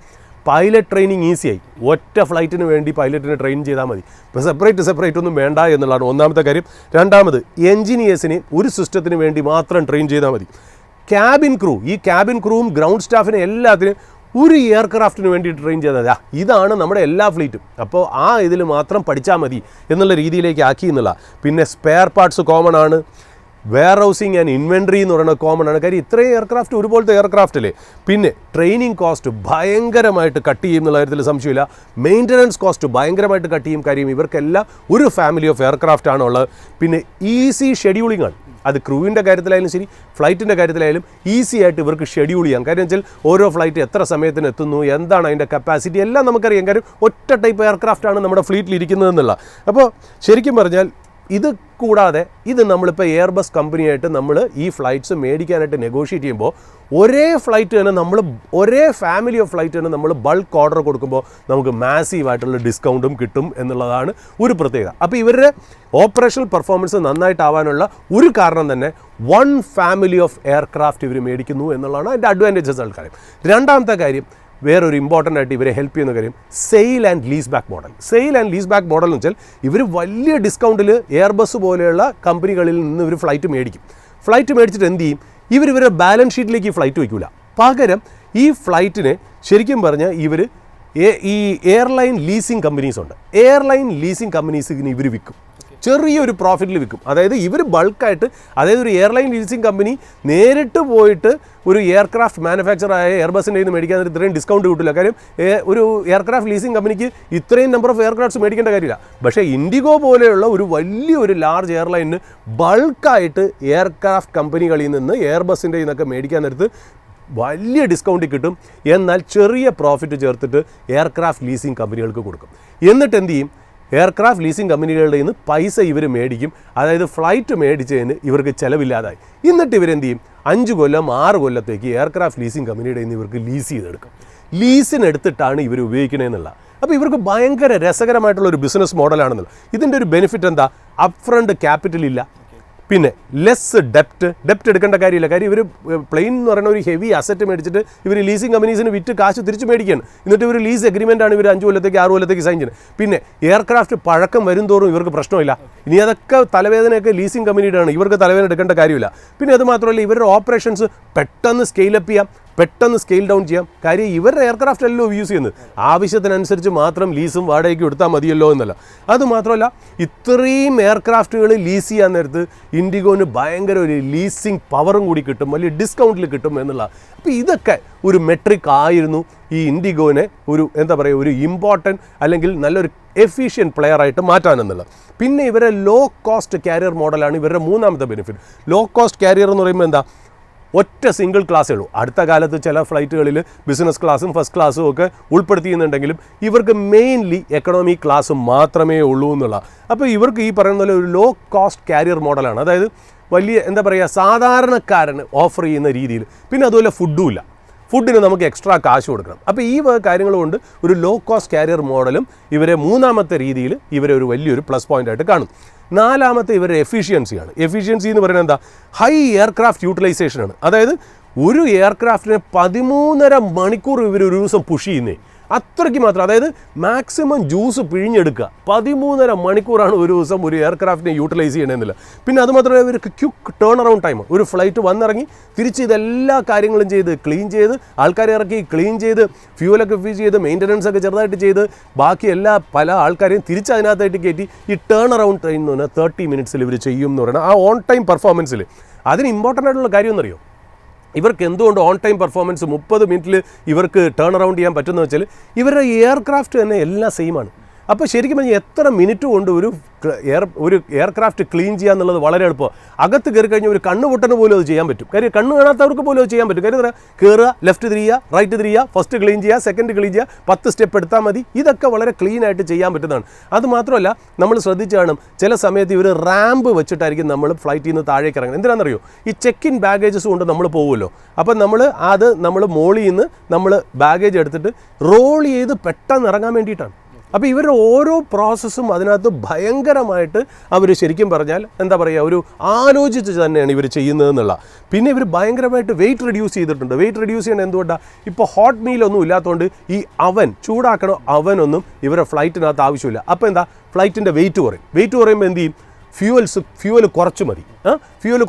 പൈലറ്റ് ട്രെയിനിങ് ഈസിയായി. ഒറ്റ ഫ്ലൈറ്റിന് വേണ്ടി പൈലറ്റിനെ ട്രെയിൻ ചെയ്താൽ മതി, ഇപ്പോൾ സെപ്പറേറ്റ് ഒന്നും വേണ്ട എന്നുള്ളതാണ് ഒന്നാമത്തെ കാര്യം. രണ്ടാമത്, എൻജിനീയേഴ്സിനെ ഒരു സിസ്റ്റത്തിന് വേണ്ടി മാത്രം ട്രെയിൻ ചെയ്താൽ മതി. ക്യാബിൻ ക്രൂവും ഗ്രൗണ്ട് സ്റ്റാഫിനെ എല്ലാത്തിനും ഒരു എയർക്രാഫ്റ്റിന് വേണ്ടി ട്രെയിൻ ചെയ്താൽ ഇതാണ് നമ്മുടെ എല്ലാ ഫ്ലീറ്റും. അപ്പോൾ ഇതിൽ മാത്രം പഠിച്ചാൽ മതി എന്നുള്ള രീതിയിലേക്ക് ആക്കി എന്നുള്ള. പിന്നെ സ്പെയർ പാർട്സ് കോമൺ ആണ്, വെയർ ഹൗസിങ് ആൻഡ് ഇൻവെൻട്രി എന്ന് പറയുന്നത് കോമൺ ആണ്. കാര്യം ഇത്രയും എയർക്രാഫ്റ്റ് ഒരുപോലത്തെ എയർക്രാഫ്റ്റില്ലേ. പിന്നെ ട്രെയിനിങ് കോസ്റ്റ് ഭയങ്കരമായിട്ട് കട്ട് ചെയ്യും എന്നുള്ള കാര്യത്തിൽ സംശയമില്ല. മെയിൻ്റനൻസ് കോസ്റ്റ് ഭയങ്കരമായിട്ട് കട്ട് ചെയ്യും. കാര്യം ഇവർക്കെല്ലാം ഒരു ഫാമിലി ഓഫ് എയർക്രാഫ്റ്റ് ആണുള്ളത്. പിന്നെ ഈസി ഷെഡ്യൂളിംഗ് ആണ്. അത് ക്രൂവിൻ്റെ കാര്യത്തിലായാലും ശരി, ഫ്ലൈറ്റിൻ്റെ കാര്യത്തിലായാലും ഈസി ആയിട്ട് ഇവർക്ക് ഷെഡ്യൂൾ ചെയ്യാം. കാര്യം വെച്ചാൽ ഓരോ ഫ്ലൈറ്റ് എത്ര സമയത്തിന് എത്തുന്നു, എന്താണ് അതിൻ്റെ കപ്പാസിറ്റി എല്ലാം നമുക്കറിയാം. കാര്യം ഒറ്റ ടൈപ്പ് എയർക്രാഫ്റ്റാണ് നമ്മുടെ ഫ്ലീറ്റിൽ ഇരിക്കുന്നതെന്നുള്ള. അപ്പോൾ ശരിക്കും പറഞ്ഞാൽ ഇത് കൂടാതെ നമ്മളിപ്പോൾ എയർബസ് കമ്പനിയായിട്ട് നമ്മൾ ഈ ഫ്ലൈറ്റ്സ് മേടിക്കാനായിട്ട് നെഗോഷിയേറ്റ് ചെയ്യുമ്പോൾ ഒരേ ഫാമിലി ഓഫ് ഫ്ലൈറ്റ് തന്നെ നമ്മൾ ബൾക്ക് ഓർഡർ കൊടുക്കുമ്പോൾ നമുക്ക് മാസീവായിട്ടുള്ള ഡിസ്കൗണ്ടും കിട്ടും എന്നുള്ളതാണ് ഒരു പ്രത്യേകത. അപ്പോൾ ഇവരുടെ ഓപ്പറേഷണൽ പെർഫോമൻസ് നന്നായിട്ടാവാനുള്ള ഒരു കാരണം തന്നെ വൺ ഫാമിലി ഓഫ് എയർക്രാഫ്റ്റ് ഇവർ മേടിക്കുന്നു എന്നുള്ളതാണ് അതിൻ്റെ അഡ്വാൻറ്റേജസ് ആൾക്കാരും. രണ്ടാമത്തെ കാര്യം, വേറൊരു ഇമ്പോർട്ടൻ്റ് ആയിട്ട് ഇവരെ ഹെൽപ്പ് ചെയ്യുന്ന കാര്യം sale and lease back model. Sale and lease back model എന്ന് വെച്ചാൽ ഇവർ വലിയ ഡിസ്കൗണ്ടിൽ എയർബസ് പോലെയുള്ള കമ്പനികളിൽ നിന്ന് ഇവർ ഫ്ലൈറ്റ് മേടിക്കും. ഫ്ലൈറ്റ് മേടിച്ചിട്ട് എന്ത് ചെയ്യും? ഇവരുടെ ബാലൻസ് ഷീറ്റിലേക്ക് ഈ ഫ്ലൈറ്റ് വയ്ക്കില്ല. പകരം ഈ ഫ്ലൈറ്റിനെ ശരിക്കും പറഞ്ഞാൽ ഇവർ ഈ എയർലൈൻ ലീസിങ് കമ്പനീസ് ഉണ്ട്. എയർലൈൻ ലീസിങ് കമ്പനീസിന് ഇവർ വിൽക്കും, ചെറിയൊരു പ്രോഫിറ്റിൽ വിൽക്കും. അതായത് ഇവർ ബൾക്കായിട്ട്, അതായത് ഒരു എയർലൈൻ ലീസിങ് കമ്പനി നേരിട്ട് പോയിട്ട് ഒരു എയർക്രാഫ്റ്റ് മാനുഫാക്ചറായ എയർബസിൻ്റെ നിന്ന് മേടിക്കാൻ ഇത്രയും ഡിസ്കൗണ്ട് കിട്ടില്ല. കാര്യം ഒരു എയർക്രാഫ്റ്റ് ലീസിങ് കമ്പനിക്ക് ഇത്രയും നമ്പർ ഓഫ് എയർക്രാഫ്റ്റ്സ് മേടിക്കേണ്ട കാര്യമില്ല. പക്ഷേ ഇൻഡിഗോ പോലെയുള്ള ഒരു വലിയൊരു ലാർജ് എയർലൈനിന് ബൾക്കായിട്ട് എയർക്രാഫ്റ്റ് കമ്പനികളിൽ നിന്ന് എയർബസിൻ്റെ നിന്നൊക്കെ മേടിക്കാൻ നേരത്ത് വലിയ ഡിസ്കൗണ്ടിൽ കിട്ടും. എന്നാൽ ചെറിയ പ്രോഫിറ്റ് ചേർത്തിട്ട് എയർക്രാഫ്റ്റ് ലീസിങ് കമ്പനികൾക്ക് കൊടുക്കും. എന്നിട്ട് എന്ത് ചെയ്യും? എയർക്രാഫ്റ്റ് ലീസിങ് കമ്പനികളുടെ നിന്ന് പൈസ ഇവർ മേടിക്കും. അതായത് ഫ്ലൈറ്റ് മേടിച്ചതിന് ഇവർക്ക് ചിലവില്ലാതായി. എന്നിട്ട് ഇവരെന്ത് ചെയ്യും? 5 കൊല്ലം 6 കൊല്ലത്തേക്ക് എയർക്രാഫ്റ്റ് ലീസിങ് കമ്പനിയുടെ നിന്ന് ഇവർക്ക് ലീസ് ചെയ്തെടുക്കും. ലീസിനെടുത്തിട്ടാണ് ഇവർ ഉപയോഗിക്കണേന്നുള്ള. അപ്പോൾ ഇവർക്ക് ഭയങ്കര രസകരമായിട്ടുള്ളൊരു ബിസിനസ് മോഡലാണെന്നുള്ളത്. ഇതിൻ്റെ ഒരു ബെനിഫിറ്റ് എന്താ? അപ്പ് ഫ്രണ്ട് ക്യാപിറ്റൽ ഇല്ല, പിന്നെ ലെസ് ഡെപ്റ്റ് എടുക്കേണ്ട കാര്യമില്ല. കാര്യം ഇവർ പ്ലെയിൻ എന്ന് പറയുന്ന ഒരു ഹെവി അസറ്റ് മേടിച്ചിട്ട് ഇവർ ലീസിങ് കമ്പനീസിന് വിറ്റ് കാശ് തിരിച്ച് മേടിക്കുകയാണ്. എന്നിട്ട് ഇവർ ലീസ് എഗ്രിമെൻ്റാണ് ഇവർ 5 കൊല്ലത്തേക്ക് 6 കൊല്ലത്തേക്ക് സൈൻ ചെയ്യുന്നത്. പിന്നെ എയർക്രാഫ്റ്റ് പഴക്കം വരും തോറും ഇവർക്ക് പ്രശ്നമില്ല. ഇനി അതൊക്കെ തലവേദനയൊക്കെ ലീസിങ് കമ്പനിയുടെയാണ്, ഇവർക്ക് തലവേദന എടുക്കേണ്ട കാര്യമില്ല. പിന്നെ അത് മാത്രമല്ല, ഇവരുടെ ഓപ്പറേഷൻസ് പെട്ടെന്ന് സ്കെയിലപ്പ് ചെയ്യാം, പെട്ടെന്ന് സ്കെയിൽ ഡൗൺ ചെയ്യാം. കാര്യം ഇവരുടെ എയർക്രാഫ്റ്റ് അല്ലല്ലോ യൂസ് ചെയ്യുന്നത്, ആവശ്യത്തിനനുസരിച്ച് മാത്രം ലീസും വാടകയ്ക്കും എടുത്താൽ മതിയല്ലോ എന്നല്ല. അതുമാത്രമല്ല, ഇത്രയും എയർക്രാഫ്റ്റുകൾ ലീസ് ചെയ്യാൻ നേരത്ത് ഇൻഡിഗോന് ഭയങ്കര ഒരു ലീസിങ് പവറും കൂടി കിട്ടും, വലിയ ഡിസ്കൗണ്ടിൽ കിട്ടും എന്നുള്ള. അപ്പോൾ ഇതൊക്കെ ഒരു മെട്രിക് ആയിരുന്നു ഈ ഇൻഡിഗോനെ ഒരു എന്താ പറയുക, ഒരു ഇമ്പോർട്ടൻറ്റ് അല്ലെങ്കിൽ നല്ലൊരു എഫിഷ്യൻറ്റ് പ്ലെയറായിട്ട് മാറ്റാനെന്നുള്ളത്. പിന്നെ ഇവരെ ലോ കോസ്റ്റ് കാരിയർ മോഡലാണ് ഇവരുടെ മൂന്നാമത്തെ ബെനിഫിറ്റ്. ലോ കോസ്റ്റ് കാരിയർ എന്ന് പറയുമ്പോൾ എന്താ? ഒറ്റ സിംഗിൾ ക്ലാസ്സേ ഉള്ളൂ. അടുത്ത കാലത്ത് ചില ഫ്ലൈറ്റുകളിൽ ബിസിനസ് ക്ലാസ്സും ഫസ്റ്റ് ക്ലാസ്സും ഒക്കെ ഉൾപ്പെടുത്തിയെന്നുണ്ടെങ്കിലും ഇവർക്ക് മെയിൻലി എക്കണോമി ക്ലാസ് മാത്രമേ ഉള്ളൂ എന്നുള്ള. അപ്പോൾ ഇവർക്ക് ഈ പറയുന്ന പോലെ ഒരു ലോ കോസ്റ്റ് കാരിയർ മോഡലാണ്. അതായത് വലിയ എന്താ പറയുക, സാധാരണക്കാരന് ഓഫർ ചെയ്യുന്ന രീതിയിൽ. പിന്നെ അതുപോലെ ഫുഡും ഇല്ല, ഫുഡിന് നമുക്ക് എക്സ്ട്രാ കാശ് കൊടുക്കണം. അപ്പോൾ ഈ കാര്യങ്ങൾ കൊണ്ട് ഒരു ലോ കോസ്റ്റ് കാരിയർ മോഡലും ഇവരെ മൂന്നാമത്തെ രീതിയിൽ ഇവരെ ഒരു വലിയൊരു പ്ലസ് പോയിൻ്റായിട്ട് കാണും. നാലാമത്തെ ഇവരുടെ എഫിഷ്യൻസിയാണ്. എഫിഷ്യൻസി എന്ന് പറയുന്നത് എന്താ? ഹൈ എയർക്രാഫ്റ്റ് യൂട്ടിലൈസേഷനാണ്. അതായത് ഒരു എയർക്രാഫ്റ്റിനെ 13.5 മണിക്കൂർ ഇവർ ഒരു ദിവസം പുഷ് ചെയ്യുന്നേ, അത്രയ്ക്ക് മാത്രം. അതായത് മാക്സിമം ജ്യൂസ് പിഴിഞ്ഞെടുക്കുക. 13.5 മണിക്കൂറാണ് ഒരു ദിവസം ഒരു എയർക്രാഫ്റ്റിനെ യൂട്ടിലൈസ് ചെയ്യണമെന്നില്ല. പിന്നെ അതുമാത്രമല്ല, ഇവർക്ക് ക്വിക്ക് ടേൺ അറൗണ്ട് ടൈം. ഒരു ഫ്ലൈറ്റ് വന്നിറങ്ങി തിരിച്ച് ഇതെല്ലാ കാര്യങ്ങളും ചെയ്ത് ക്ലീൻ ചെയ്ത്, ആൾക്കാരെ ഇറക്കി ക്ലീൻ ചെയ്ത്, ഫ്യൂവലൊക്കെ ഫിൽ ചെയ്ത്, മെയിൻ്റനൻസ് ഒക്കെ ചെറുതായിട്ട് ചെയ്ത്, ബാക്കി പല ആൾക്കാരെയും തിരിച്ച് അതിനകത്തായിട്ട് കയറ്റി ഈ ടേൺ അറൗണ്ട് ടൈം എന്ന് പറഞ്ഞാൽ 30 മിനിറ്റ്സിൽ ഇവർ ചെയ്യും എന്ന് പറയുന്നത്. ആ ഓൺ ടൈം പെർഫോമൻസിൽ അതിന് ഇമ്പോർട്ടൻ്റ് ആയിട്ടുള്ള കാര്യം എന്നറിയോ? ഇവർക്ക് എന്തുകൊണ്ട് ഓൺ ടൈം പെർഫോമൻസ് 30 മിനിറ്റിൽ ഇവർക്ക് ടേൺ അറൗണ്ട് ചെയ്യാൻ പറ്റുമെന്ന് വെച്ചാൽ ഇവരുടെ എയർക്രാഫ്റ്റ് തന്നെ എല്ലാം സെയിമാണ്. അപ്പോൾ ശരിക്കും പറഞ്ഞാൽ എത്ര മിനിറ്റ് കൊണ്ട് ഒരു എയർക്രാഫ്റ്റ് ക്ലീൻ ചെയ്യുക എന്നുള്ളത് വളരെ എളുപ്പമാണ്. അകത്ത് കയറി കഴിഞ്ഞാൽ ഒരു കണ്ണ് പൊട്ടന് പോലും അത് ചെയ്യാൻ പറ്റും. കാര്യം കണ്ണ് കാണാത്തവർക്ക് പോലും അത് ചെയ്യാൻ പറ്റും. കാര്യം എന്താ? കയറുക, ലെഫ്റ്റ് തിരിയുക, റൈറ്റ് തിരിയുക, ഫസ്റ്റ് ക്ലീൻ ചെയ്യുക, സെക്കൻഡ് ക്ലീൻ ചെയ്യുക, 10 സ്റ്റെപ്പ് എടുത്താൽ മതി. ഇതൊക്കെ വളരെ ക്ലീൻ ആയിട്ട് ചെയ്യാൻ പറ്റുന്നതാണ്. അതുമാത്രമല്ല, നമ്മൾ ശ്രദ്ധിച്ച് കാണും, ചില സമയത്ത് ഇവർ റാമ്പ് വെച്ചിട്ടായിരിക്കും നമ്മൾ ഫ്ലൈറ്റിൽ നിന്ന് താഴേക്ക് ഇറങ്ങുന്നത്. എന്തിനാണെന്നറിയോ? ഈ ചെക്ക് ഇൻ ബാഗേജസ് കൊണ്ട് നമ്മൾ പോകുമല്ലോ. അപ്പം നമ്മൾ മോളിൽ നിന്ന് നമ്മൾ ബാഗേജ് എടുത്തിട്ട് റോൾ ചെയ്ത് പെട്ടെന്ന് ഇറങ്ങാൻ വേണ്ടിയിട്ടാണ്. അപ്പോൾ ഇവരുടെ ഓരോ പ്രോസസ്സും അതിനകത്ത് ഭയങ്കരമായിട്ട് അവർ ശരിക്കും പറഞ്ഞാൽ എന്താ പറയുക, ഒരു ആലോചിച്ച് തന്നെയാണ് ഇവർ ചെയ്യുന്നതെന്നുള്ള. പിന്നെ ഇവർ ഭയങ്കരമായിട്ട് വെയിറ്റ് റെഡ്യൂസ് ചെയ്തിട്ടുണ്ട്. വെയിറ്റ് റെഡ്യൂസ് ചെയ്യണം എന്തുകൊണ്ടാണ്? ഇപ്പോൾ ഹോട്ട് മീലൊന്നും ഇല്ലാത്തതുകൊണ്ട് ഈ ചൂടാക്കണോ അവനൊന്നും ഇവരുടെ ഫ്ലൈറ്റിനകത്ത് ആവശ്യമില്ല. അപ്പോൾ എന്താ? ഫ്ലൈറ്റിൻ്റെ വെയിറ്റ് കുറയും. വെയിറ്റ് കുറയുമ്പോൾ എന്ത് ചെയ്യും? ഫ്യൂവൽ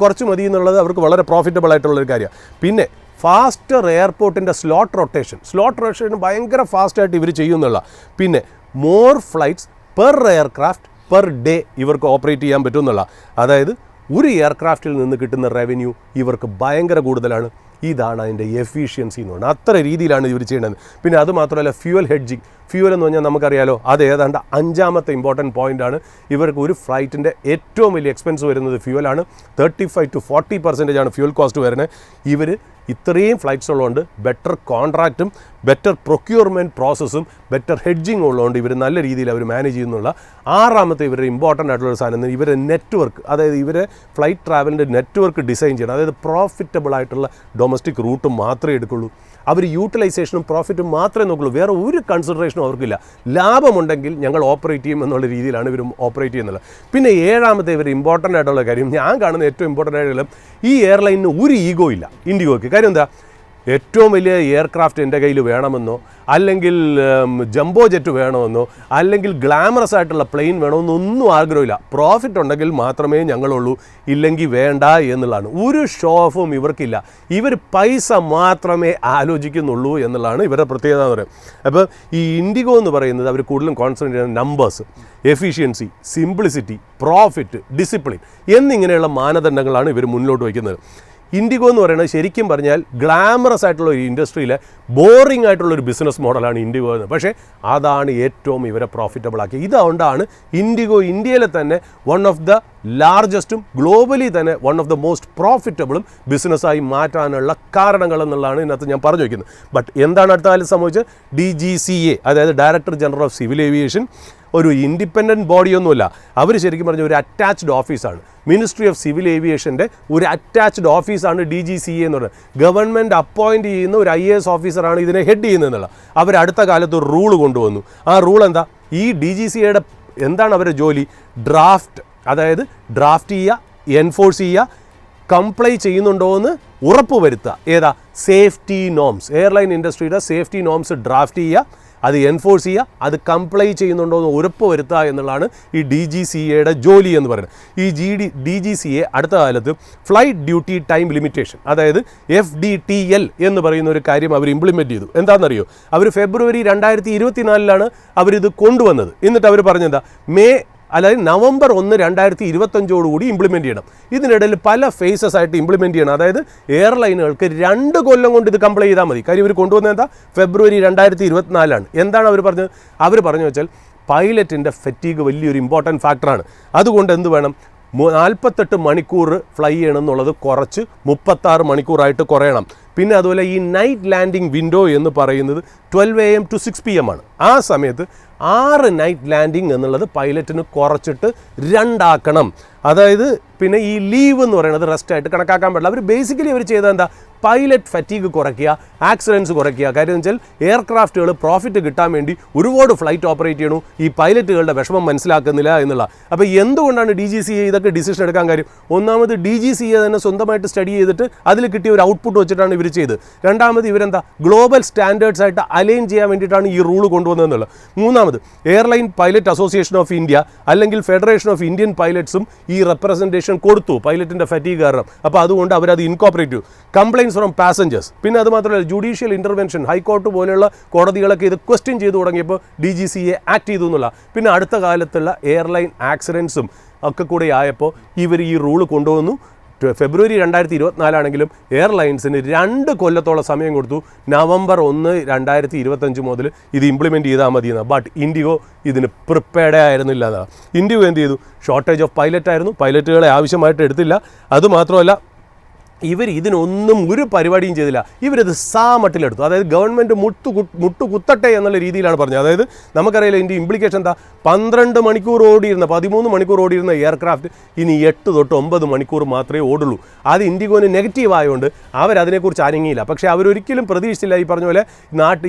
കുറച്ച് മതി എന്നുള്ളത് അവർക്ക് വളരെ പ്രോഫിറ്റബിൾ ആയിട്ടുള്ളൊരു കാര്യമാണ്. പിന്നെ ഫാസ്റ്റർ എയർപോർട്ടിൻ്റെ സ്ലോട്ട് റൊട്ടേഷൻ ഭയങ്കര ഫാസ്റ്റായിട്ട് ഇവർ ചെയ്യുന്നുള്ള. പിന്നെ more flights per aircraft per day ഇവർക്ക് ഓപ്പറേറ്റ് ചെയ്യാൻ പറ്റും എന്നുള്ള. അതായത് ഒരു എയർക്രാഫ്റ്റിൽ നിന്ന് കിട്ടുന്ന റവന്യൂ ഇവർക്ക് ഭയങ്കര കൂടുതലാണ്. ഇതാണ് അതിൻ്റെ എഫിഷ്യൻസി എന്ന് പറയുന്നത്. അത്ര രീതിയിലാണ് ഇവർ ചെയ്യേണ്ടത്. പിന്നെ അതുമാത്രമല്ല, ഫ്യൂവൽ ഹെഡ്ജിങ്. ഫ്യൂവൽ എന്ന് പറഞ്ഞാൽ നമുക്കറിയാലോ, അത് ഏതാണ്ട് 5ാമത്തെ ഇമ്പോർട്ടൻറ്റ് പോയിൻ്റാണ്. ഇവർക്ക് ഒരു ഫ്ലൈറ്റിൻ്റെ ഏറ്റവും വലിയ എക്സ്പെൻസ് വരുന്നത് ഫ്യൂവലാണ്. 35 to 40% ഫ്യൂവൽ കോസ്റ്റ് വരുന്നത്. ഇവർ ഇത്രയും ഫ്ലൈറ്റ്സ് ഉള്ളതുകൊണ്ട് ബെറ്റർ കോൺട്രാക്റ്റും ബെറ്റർ പ്രൊക്യൂർമെൻറ്റ് പ്രോസസ്സും ബെറ്റർ ഹെഡ്ജിങ് ഉള്ളതുകൊണ്ട് ഇവർ നല്ല രീതിയിൽ അവർ മാനേജ് ചെയ്യുന്നുള്ള. 6ാമത്തെ ഇവരുടെ ഇമ്പോർട്ടൻ്റ് ആയിട്ടുള്ളൊരു സാധനം ഇവരുടെ നെറ്റ്വർക്ക്. അതായത് ഇവരെ ഫ്ലൈറ്റ് ട്രാവലിൻ്റെ നെറ്റ്വർക്ക് ഡിസൈൻ ചെയ്യണം. അതായത് പ്രോഫിറ്റബിൾ ആയിട്ടുള്ള ഡൊമസ്റ്റിക് റൂട്ട് മാത്രമേ എടുക്കുള്ളൂ. അവർ യൂട്ടിലൈസേഷനും പ്രോഫിറ്റും മാത്രമേ നോക്കുള്ളൂ. വേറെ ഒരു കൺസിഡറേഷനും അവർക്കില്ല. ലാഭമുണ്ടെങ്കിൽ ഞങ്ങൾ ഓപ്പറേറ്റ് ചെയ്യും എന്നുള്ള രീതിയിലാണ് ഇവർ ഓപ്പറേറ്റ് ചെയ്യുന്നത്. പിന്നെ 7ാമത്തെ ഇവർ ഇമ്പോർട്ടൻ്റ് ആയിട്ടുള്ള കാര്യം, ഞാൻ കാണുന്ന ഏറ്റവും ഇമ്പോർട്ടൻ്റ് ആയിട്ടുള്ള, ഈ എയർലൈനിന് ഒരു ഈഗോ ഇല്ല ഇൻഡിഗോയ്ക്ക്. കാര്യം എന്താ? ഏറ്റവും വലിയ എയർക്രാഫ്റ്റ് എൻ്റെ കയ്യിൽ വേണമെന്നോ, അല്ലെങ്കിൽ ജംബോ ജെറ്റ് വേണമെന്നോ, അല്ലെങ്കിൽ ഗ്ലാമറസ് ആയിട്ടുള്ള പ്ലെയിൻ വേണമെന്നോ ഒന്നും ആഗ്രഹമില്ല. പ്രോഫിറ്റ് ഉണ്ടെങ്കിൽ മാത്രമേ ഞങ്ങളുള്ളൂ, ഇല്ലെങ്കിൽ വേണ്ട എന്നുള്ളതാണ്. ഒരു ഷോ ഓഫും ഇവർക്കില്ല. ഇവർ പൈസ മാത്രമേ ആലോചിക്കുന്നുള്ളൂ എന്നുള്ളതാണ് ഇവരുടെ പ്രത്യേകത എന്ന് പറയുന്നത്. അപ്പോൾ ഈ ഇൻഡിഗോ എന്ന് പറയുന്നത് അവർ കൂടുതലും കോൺസെൻട്രേറ്റ് ചെയ്യുന്ന numbers, efficiency, simplicity, profit, discipline എന്നിങ്ങനെയുള്ള മാനദണ്ഡങ്ങളാണ് ഇവർ മുന്നോട്ട് വയ്ക്കുന്നത്. ഇൻഡിഗോ എന്ന് പറയുന്നത് ശരിക്കും പറഞ്ഞാൽ ഗ്ലാമറസ് ആയിട്ടുള്ള ഒരു ഇൻഡസ്ട്രിയിലെ ബോറിംഗ് ആയിട്ടുള്ളൊരു ബിസിനസ് മോഡലാണ് ഇൻഡിഗോ എന്ന്. പക്ഷേ അതാണ് ഏറ്റവും ഇവരെ പ്രോഫിറ്റബിൾ ആക്കിയത്. ഇതുകൊണ്ടാണ് ഇൻഡിഗോ ഇന്ത്യയിലെ തന്നെ വൺ ഓഫ് ദ ലാർജസ്റ്റും ഗ്ലോബലി തന്നെ വൺ ഓഫ് ദ മോസ്റ്റ് പ്രോഫിറ്റബിളും ബിസിനസ്സായി മാറ്റാനുള്ള കാരണങ്ങൾ എന്നുള്ളതാണ് ഇതിനകത്ത് ഞാൻ പറഞ്ഞു വയ്ക്കുന്നത്. ബട്ട് എന്താണ് അടുത്ത കാലത്ത് സംഭവിച്ചത്? DGCA, അതായത് director general of civil aviation, ഒരു ഇൻഡിപെൻഡൻറ്റ് ബോഡിയൊന്നുമല്ല. അവർ ശരിക്കും പറഞ്ഞ ഒരു അറ്റാച്ച്ഡ് ഓഫീസാണ്. മിനിസ്ട്രി ഓഫ് സിവിൽ ഏവിയേഷൻ്റെ ഒരു അറ്റാച്ച്ഡ് ഓഫീസാണ് DGCA എന്ന് പറയുന്നത്. ഗവൺമെൻറ് അപ്പോയിൻറ്റ് ചെയ്യുന്ന ഒരു IAS ഓഫീസറാണ് ഇതിനെ ഹെഡ് ചെയ്യുന്നതെന്നുള്ള. അവരടുത്ത കാലത്ത് ഒരു റൂൾ കൊണ്ടുവന്നു. ആ റൂൾ എന്താ? ഈ DGCAയുടെ എന്താണ് അവരുടെ ജോലി? ഡ്രാഫ്റ്റ്, അതായത് ഡ്രാഫ്റ്റ് ചെയ്യുക, എൻഫോഴ്സ് ചെയ്യുക, കംപ്ലൈ ചെയ്യുന്നുണ്ടോ എന്ന് ഉറപ്പ് വരുത്തുക. ഏതാ? സേഫ്റ്റി നോംസ്, എയർലൈൻ ഇൻഡസ്ട്രിയുടെ സേഫ്റ്റി നോംസ് ഡ്രാഫ്റ്റ് ചെയ്യുക, അത് എൻഫോഴ്സ് ചെയ്യുക, അത് കംപ്ലൈ ചെയ്യുന്നുണ്ടോ എന്ന് ഉറപ്പ് വരുത്തുക എന്നുള്ളതാണ് ഈ DGCAയുടെ ജോലി എന്ന് പറയുന്നത്. ഈ DGCA അടുത്ത കാലത്ത് ഫ്ലൈറ്റ് ഡ്യൂട്ടി ടൈം ലിമിറ്റേഷൻ, അതായത് FDTL എന്ന് പറയുന്ന ഒരു കാര്യം അവർ ഇംപ്ലിമെൻറ്റ് ചെയ്തു. എന്താണെന്നറിയോ? അവർ ഫെബ്രുവരി 2024 അവരിത് കൊണ്ടുവന്നത്. എന്നിട്ട് അവർ പറഞ്ഞെന്താ? നവംബർ 1, 2025 ഇംപ്ലിമെൻറ്റ് ചെയ്യണം. ഇതിനിടയിൽ പല ഫേസസ് ആയിട്ട് ഇംപ്ലിമെൻറ്റ് ചെയ്യണം. അതായത് എയർലൈനുകൾക്ക് 2 കൊല്ലം കൊണ്ട് ഇത് കംപ്ലൈ ചെയ്താൽ മതി. കാര്യം ഇവർ കൊണ്ടുവന്നത് എന്താ? ഫെബ്രുവരി 2024. എന്താണ് അവർ പറഞ്ഞത്? അവർ പറഞ്ഞു വെച്ചാൽ പൈലറ്റിൻ്റെ ഫെറ്റീഗ് വലിയൊരു ഇമ്പോർട്ടൻറ്റ് ഫാക്ടറാണ്. അതുകൊണ്ട് എന്ത് വേണം? 48 മണിക്കൂർ ഫ്ലൈ ചെയ്യണം എന്നുള്ളത് കുറച്ച് 36 മണിക്കൂറായിട്ട് കുറയണം. പിന്നെ അതുപോലെ ഈ നൈറ്റ് ലാൻഡിംഗ് വിൻഡോ എന്ന് പറയുന്നത് 12 AM to 6 PM ആണ്. ആ സമയത്ത് 6 നൈറ്റ് ലാൻഡിംഗ് എന്നുള്ളത് പൈലറ്റിന് കുറച്ചിട്ട് 2 ആക്കണം. അതായത് പിന്നെ ഈ ലീവ് എന്ന് പറയുന്നത് റെസ്റ്റായിട്ട് കണക്കാക്കാൻ പാടില്ല. അവർ ബേസിക്കലി അവർ ചെയ്തത് എന്താ? പൈലറ്റ് ഫറ്റീഗ് കുറയ്ക്കുക, ആക്സിഡൻറ്റ്സ് കുറയ്ക്കുക. കാര്യം എന്ന് വെച്ചാൽ എയർക്രാഫ്റ്റുകൾ പ്രോഫിറ്റ് കിട്ടാൻ വേണ്ടി ഒരുപാട് ഫ്ലൈറ്റ് ഓപ്പറേറ്റ് ചെയ്യണു, ഈ പൈലറ്റുകളുടെ വിഷമം മനസ്സിലാക്കുന്നില്ല എന്നുള്ള. അപ്പോൾ എന്തുകൊണ്ടാണ് DGCA ഇതൊക്കെ ഡിസിഷൻ എടുക്കാൻ കാര്യം? ഒന്നാമത് DGCA തന്നെ സ്വന്തമായിട്ട് സ്റ്റഡി ചെയ്തിട്ട് അതിൽ കിട്ടിയ ഒരു ഔട്ട്പുട്ട് വെച്ചിട്ടാണ് ഇവർ ചെയ്ത്. രണ്ടാമത് ഇവരെന്താ? ഗ്ലോബൽ സ്റ്റാൻഡേർഡ്സ് ആയിട്ട് അലൈൻ ചെയ്യാൻ വേണ്ടിയിട്ടാണ് ഈ റൂൾ കൊണ്ടുവന്നതെന്നുള്ളത്. മൂന്നാമത് airline pilot association of India അല്ലെങ്കിൽ ഫെഡറേഷൻ ഓഫ് ഇന്ത്യൻ പൈലറ്റ്സും ഈ റെപ്രസെൻറ്റേഷൻ കൊടുത്തു പൈലറ്റിൻ്റെ ഫറ്റീഗ് കാരണം. അപ്പോൾ അതുകൊണ്ട് അവരത് ഇൻകോപ്പറേറ്റ് ചെയ്തു. കംപ്ലൈൻസ് ഫ്രം പാസഞ്ചേഴ്സ്, പിന്നെ അത് മാത്രമല്ല ജുഡീഷ്യൽ ഇൻ്റർവെൻഷൻ, ഹൈക്കോർട്ട് പോലെയുള്ള കോടതികളൊക്കെ ഇത് ക്വസ്റ്റ്യൻ ചെയ്തു തുടങ്ങിയപ്പോൾ DGCA ആക്ട് ചെയ്തു എന്നുള്ള. പിന്നെ അടുത്ത കാലത്തുള്ള എയർലൈൻ ആക്സിഡൻസും ഒക്കെ കൂടെ ആയപ്പോൾ ഇവർ ഈ റൂള് കൊണ്ടുവന്നു. ഫെബ്രുവരി 2024 ആണെങ്കിലും എയർലൈൻസിന് 2 കൊല്ലത്തോളം സമയം കൊടുത്തു. നവംബർ 1, 2025 മുതൽ ഇത് ഇംപ്ലിമെൻറ്റ് ചെയ്താൽ മതിയെന്നാണ്. ബട്ട് ഇൻഡിഗോ ഇതിന് പ്രിപ്പയർഡേ ആയിരുന്നില്ല എന്നാണ്. ഇൻഡിഗോ എന്ത് ചെയ്തു? ഷോർട്ടേജ് ഓഫ് പൈലറ്റ് ആയിരുന്നു, പൈലറ്റുകളെ ആവശ്യമായിട്ട് എടുത്തില്ല. അതുമാത്രമല്ല ഇതിനൊന്നും ഒരു പരിപാടിയും ചെയ്തില്ല. ഇവരിത് മട്ടിലെടുത്തു. അതായത് ഗവൺമെൻറ് മുട്ടുകുത്തട്ടെ എന്നുള്ള രീതിയിലാണ് പറഞ്ഞത്. അതായത് നമുക്കറിയില്ല ഇതിൻ്റെ ഇംപ്ലിക്കേഷൻ എന്താ? 12 മണിക്കൂർ ഓടിയിരുന്ന 13 മണിക്കൂർ ഓടിയിരുന്ന എയർക്രാഫ്റ്റ് ഇനി 8 തൊട്ട് 9 മണിക്കൂർ മാത്രമേ ഓടുള്ളൂ. അത് ഇൻഡിഗോന് നെഗറ്റീവ് ആയതുകൊണ്ട് അവരതിനെക്കുറിച്ച് അനങ്ങിയില്ല. പക്ഷേ അവരൊരിക്കലും പ്രതീക്ഷിച്ചില്ല ഈ പറഞ്ഞ പോലെ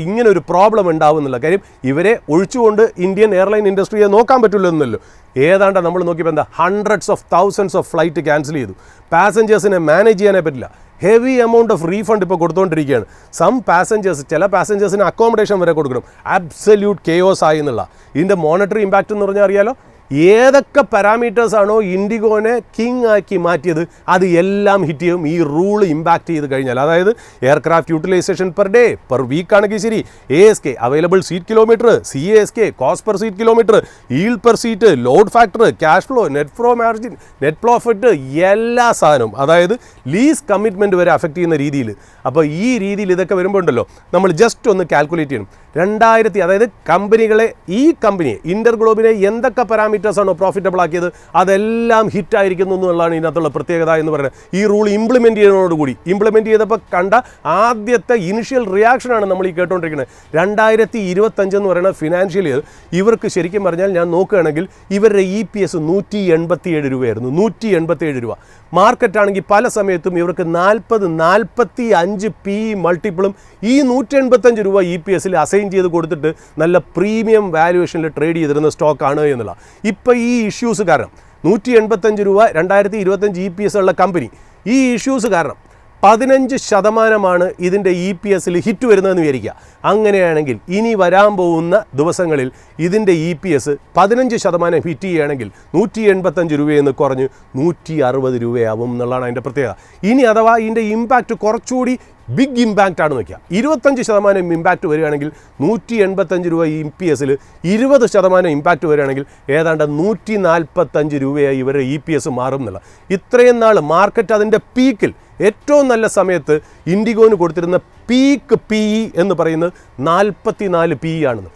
ഇങ്ങനെ ഒരു പ്രോബ്ലം ഉണ്ടാവുന്നില്ല. കാര്യം ഇവരെ ഒഴിച്ചുകൊണ്ട് ഇന്ത്യൻ എയർലൈൻ ഇൻഡസ്ട്രിയെ നോക്കാൻ പറ്റില്ലെന്നല്ലോ. ഏതാണ്ട് നമ്മൾ നോക്കിയപ്പോൾ എന്താ? Hundreds of thousands of flight cancel ചെയ്തു. പാസഞ്ചേഴ്സിനെ മാനേജ് ചെയ്യാനേ പറ്റില്ല. ഹെവി എമൗണ്ട് ഓഫ് റീഫണ്ട് ഇപ്പോൾ കൊടുത്തുകൊണ്ടിരിക്കുകയാണ്. ചില പാസഞ്ചേഴ്സിന് അക്കോമഡേഷൻ വരെ കൊടുക്കണം. അബ്സല്യൂട്ട് കെയോസ് ആയി എന്നുള്ള. ഇതിൻ്റെ മോണിറ്ററി ഇമ്പാക്റ്റ് എന്ന് പറഞ്ഞാൽ അറിയാലോ. ഏതൊക്കെ പാരാമീറ്റേഴ്സാണോ ഇൻഡിഗോനെ കിങ് ആക്കി മാറ്റിയത് അത് എല്ലാം ഹിറ്റ് ചെയ്യും ഈ റൂൾ ഇമ്പാക്റ്റ് ചെയ്ത് കഴിഞ്ഞാൽ. അതായത് aircraft utilisation per day, per week ആണെങ്കിൽ ശരി, ASK available seat kilometre, CASK cost per seat kilometre, yield per seat, load factor, cash flow, net flow margin, net profit, എല്ലാ സാധനവും, അതായത് ലീസ് കമ്മിറ്റ്മെൻറ്റ് വരെ affect ചെയ്യുന്ന രീതിയിൽ. അപ്പോൾ ഈ രീതിയിൽ ഇതൊക്കെ വരുമ്പോൾ ഉണ്ടല്ലോ, നമ്മൾ ജസ്റ്റ് ഒന്ന് കാൽക്കുലേറ്റ് ചെയ്യണം. അതായത് ഈ കമ്പനിയെ ഇൻ്റർ ഗ്ലോബിനെ എന്തൊക്കെ പാരാമീറ്റേഴ്സാണോ പ്രോഫിറ്റബിൾ ആക്കിയത് അതെല്ലാം ഹിറ്റായിരിക്കുന്നു എന്നുള്ളതാണ് ഇതിനകത്തുള്ള പ്രത്യേകത എന്ന് പറയുന്നത്. ഈ റൂൾ ഇംപ്ലിമെൻറ്റ് ചെയ്തപ്പോൾ കണ്ട ആദ്യത്തെ ഇനിഷ്യൽ റിയാക്ഷനാണ് നമ്മൾ ഈ കേട്ടുകൊണ്ടിരിക്കുന്നത്. 2025 എന്ന് പറയുന്ന ഫിനാൻഷ്യൽ ഇയർ ഇവർക്ക് ശരിക്കും പറഞ്ഞാൽ ഞാൻ നോക്കുകയാണെങ്കിൽ ഇവരുടെ EPS 187 രൂപയായിരുന്നു. 187 രൂപ. മാർക്കറ്റാണെങ്കിൽ പല സമയത്തും ഇവർക്ക് 40-45 PE മൾട്ടിപ്പിളും ഈ 185 രൂപ EPSൽ അസൈൻ ചെയ്ത് കൊടുത്തിട്ട് നല്ല പ്രീമിയം വാല്യുവേഷനിൽ ട്രേഡ് ചെയ്തിരുന്ന സ്റ്റോക്കാണ് എന്നുള്ള. ഇപ്പോൾ ഈ ഇഷ്യൂസ് കാരണം 185 രൂപ 2025 EPS ഉള്ള കമ്പനി ഈ ഇഷ്യൂസ് കാരണം 15% ഇതിൻ്റെ EPSൽ ഹിറ്റ് വരുന്നതെന്ന് വിചാരിക്കുക. അങ്ങനെയാണെങ്കിൽ ഇനി വരാൻ പോകുന്ന ദിവസങ്ങളിൽ ഇതിൻ്റെ EPS 15% ഹിറ്റ് ചെയ്യുകയാണെങ്കിൽ 185 രൂപയെന്ന് കുറഞ്ഞ് 160 രൂപയാവും എന്നുള്ളതാണ് അതിൻ്റെ പ്രത്യേകത. ഇനി അഥവാ ഇതിൻ്റെ ഇമ്പാക്റ്റ് കുറച്ചുകൂടി ബിഗ് ഇമ്പാക്റ്റ് ആണെന്ന് വയ്ക്കുക. 25% ഇമ്പാക്റ്റ് വരികയാണെങ്കിൽ 185 രൂപ EPSൽ 20% ഇമ്പാക്റ്റ് വരികയാണെങ്കിൽ ഏതാണ്ട് 145 രൂപയായി ഇവരുടെ EPS മാറും എന്നുള്ള. ഇത്രയും നാൾ മാർക്കറ്റ് അതിൻ്റെ പീക്കിൽ ഏറ്റവും നല്ല സമയത്ത് ഇൻഡിഗോന് കൊടുത്തിരുന്ന പീക്ക് PE എന്ന് പറയുന്നത് 44 PE ആണെന്ന്.